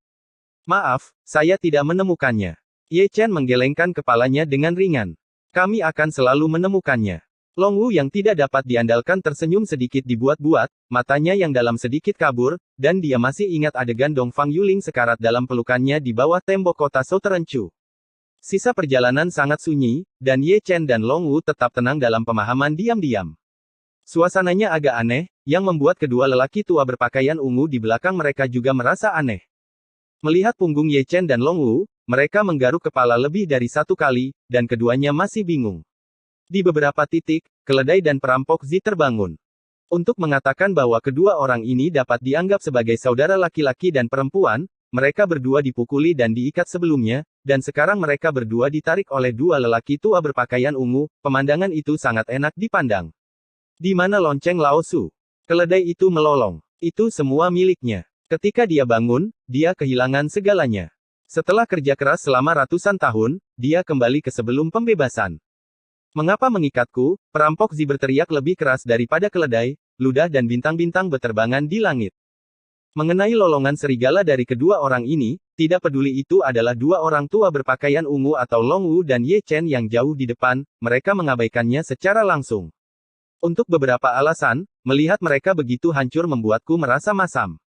Maaf, saya tidak menemukannya. Ye Chen menggelengkan kepalanya dengan ringan. Kami akan selalu menemukannya. Long Wu yang tidak dapat diandalkan tersenyum sedikit dibuat-buat, matanya yang dalam sedikit kabur, dan dia masih ingat adegan Dongfang Yuling sekarat dalam pelukannya di bawah tembok kota Southern Chu. Sisa perjalanan sangat sunyi, dan Ye Chen dan Long Wu tetap tenang dalam pemahaman diam-diam. Suasananya agak aneh, yang membuat kedua lelaki tua berpakaian ungu di belakang mereka juga merasa aneh. Melihat punggung Ye Chen dan Long Wu, mereka menggaruk kepala lebih dari satu kali, dan keduanya masih bingung. Di beberapa titik, keledai dan perampok Zi terbangun. Untuk mengatakan bahwa kedua orang ini dapat dianggap sebagai saudara laki-laki dan perempuan, mereka berdua dipukuli dan diikat sebelumnya, dan sekarang mereka berdua ditarik oleh dua lelaki tua berpakaian ungu. Pemandangan itu sangat enak dipandang. Di mana lonceng Lao Su? Keledai itu melolong. Itu semua miliknya. Ketika dia bangun, dia kehilangan segalanya. Setelah kerja keras selama ratusan tahun, dia kembali ke sebelum pembebasan. Mengapa mengikatku? Perampok Zi berteriak lebih keras daripada keledai, ludah dan bintang-bintang beterbangan di langit. Mengenai lolongan serigala dari kedua orang ini, tidak peduli itu adalah dua orang tua berpakaian ungu atau Long Wu dan Ye Chen yang jauh di depan, mereka mengabaikannya secara langsung. Untuk beberapa alasan, melihat mereka begitu hancur membuatku merasa masam.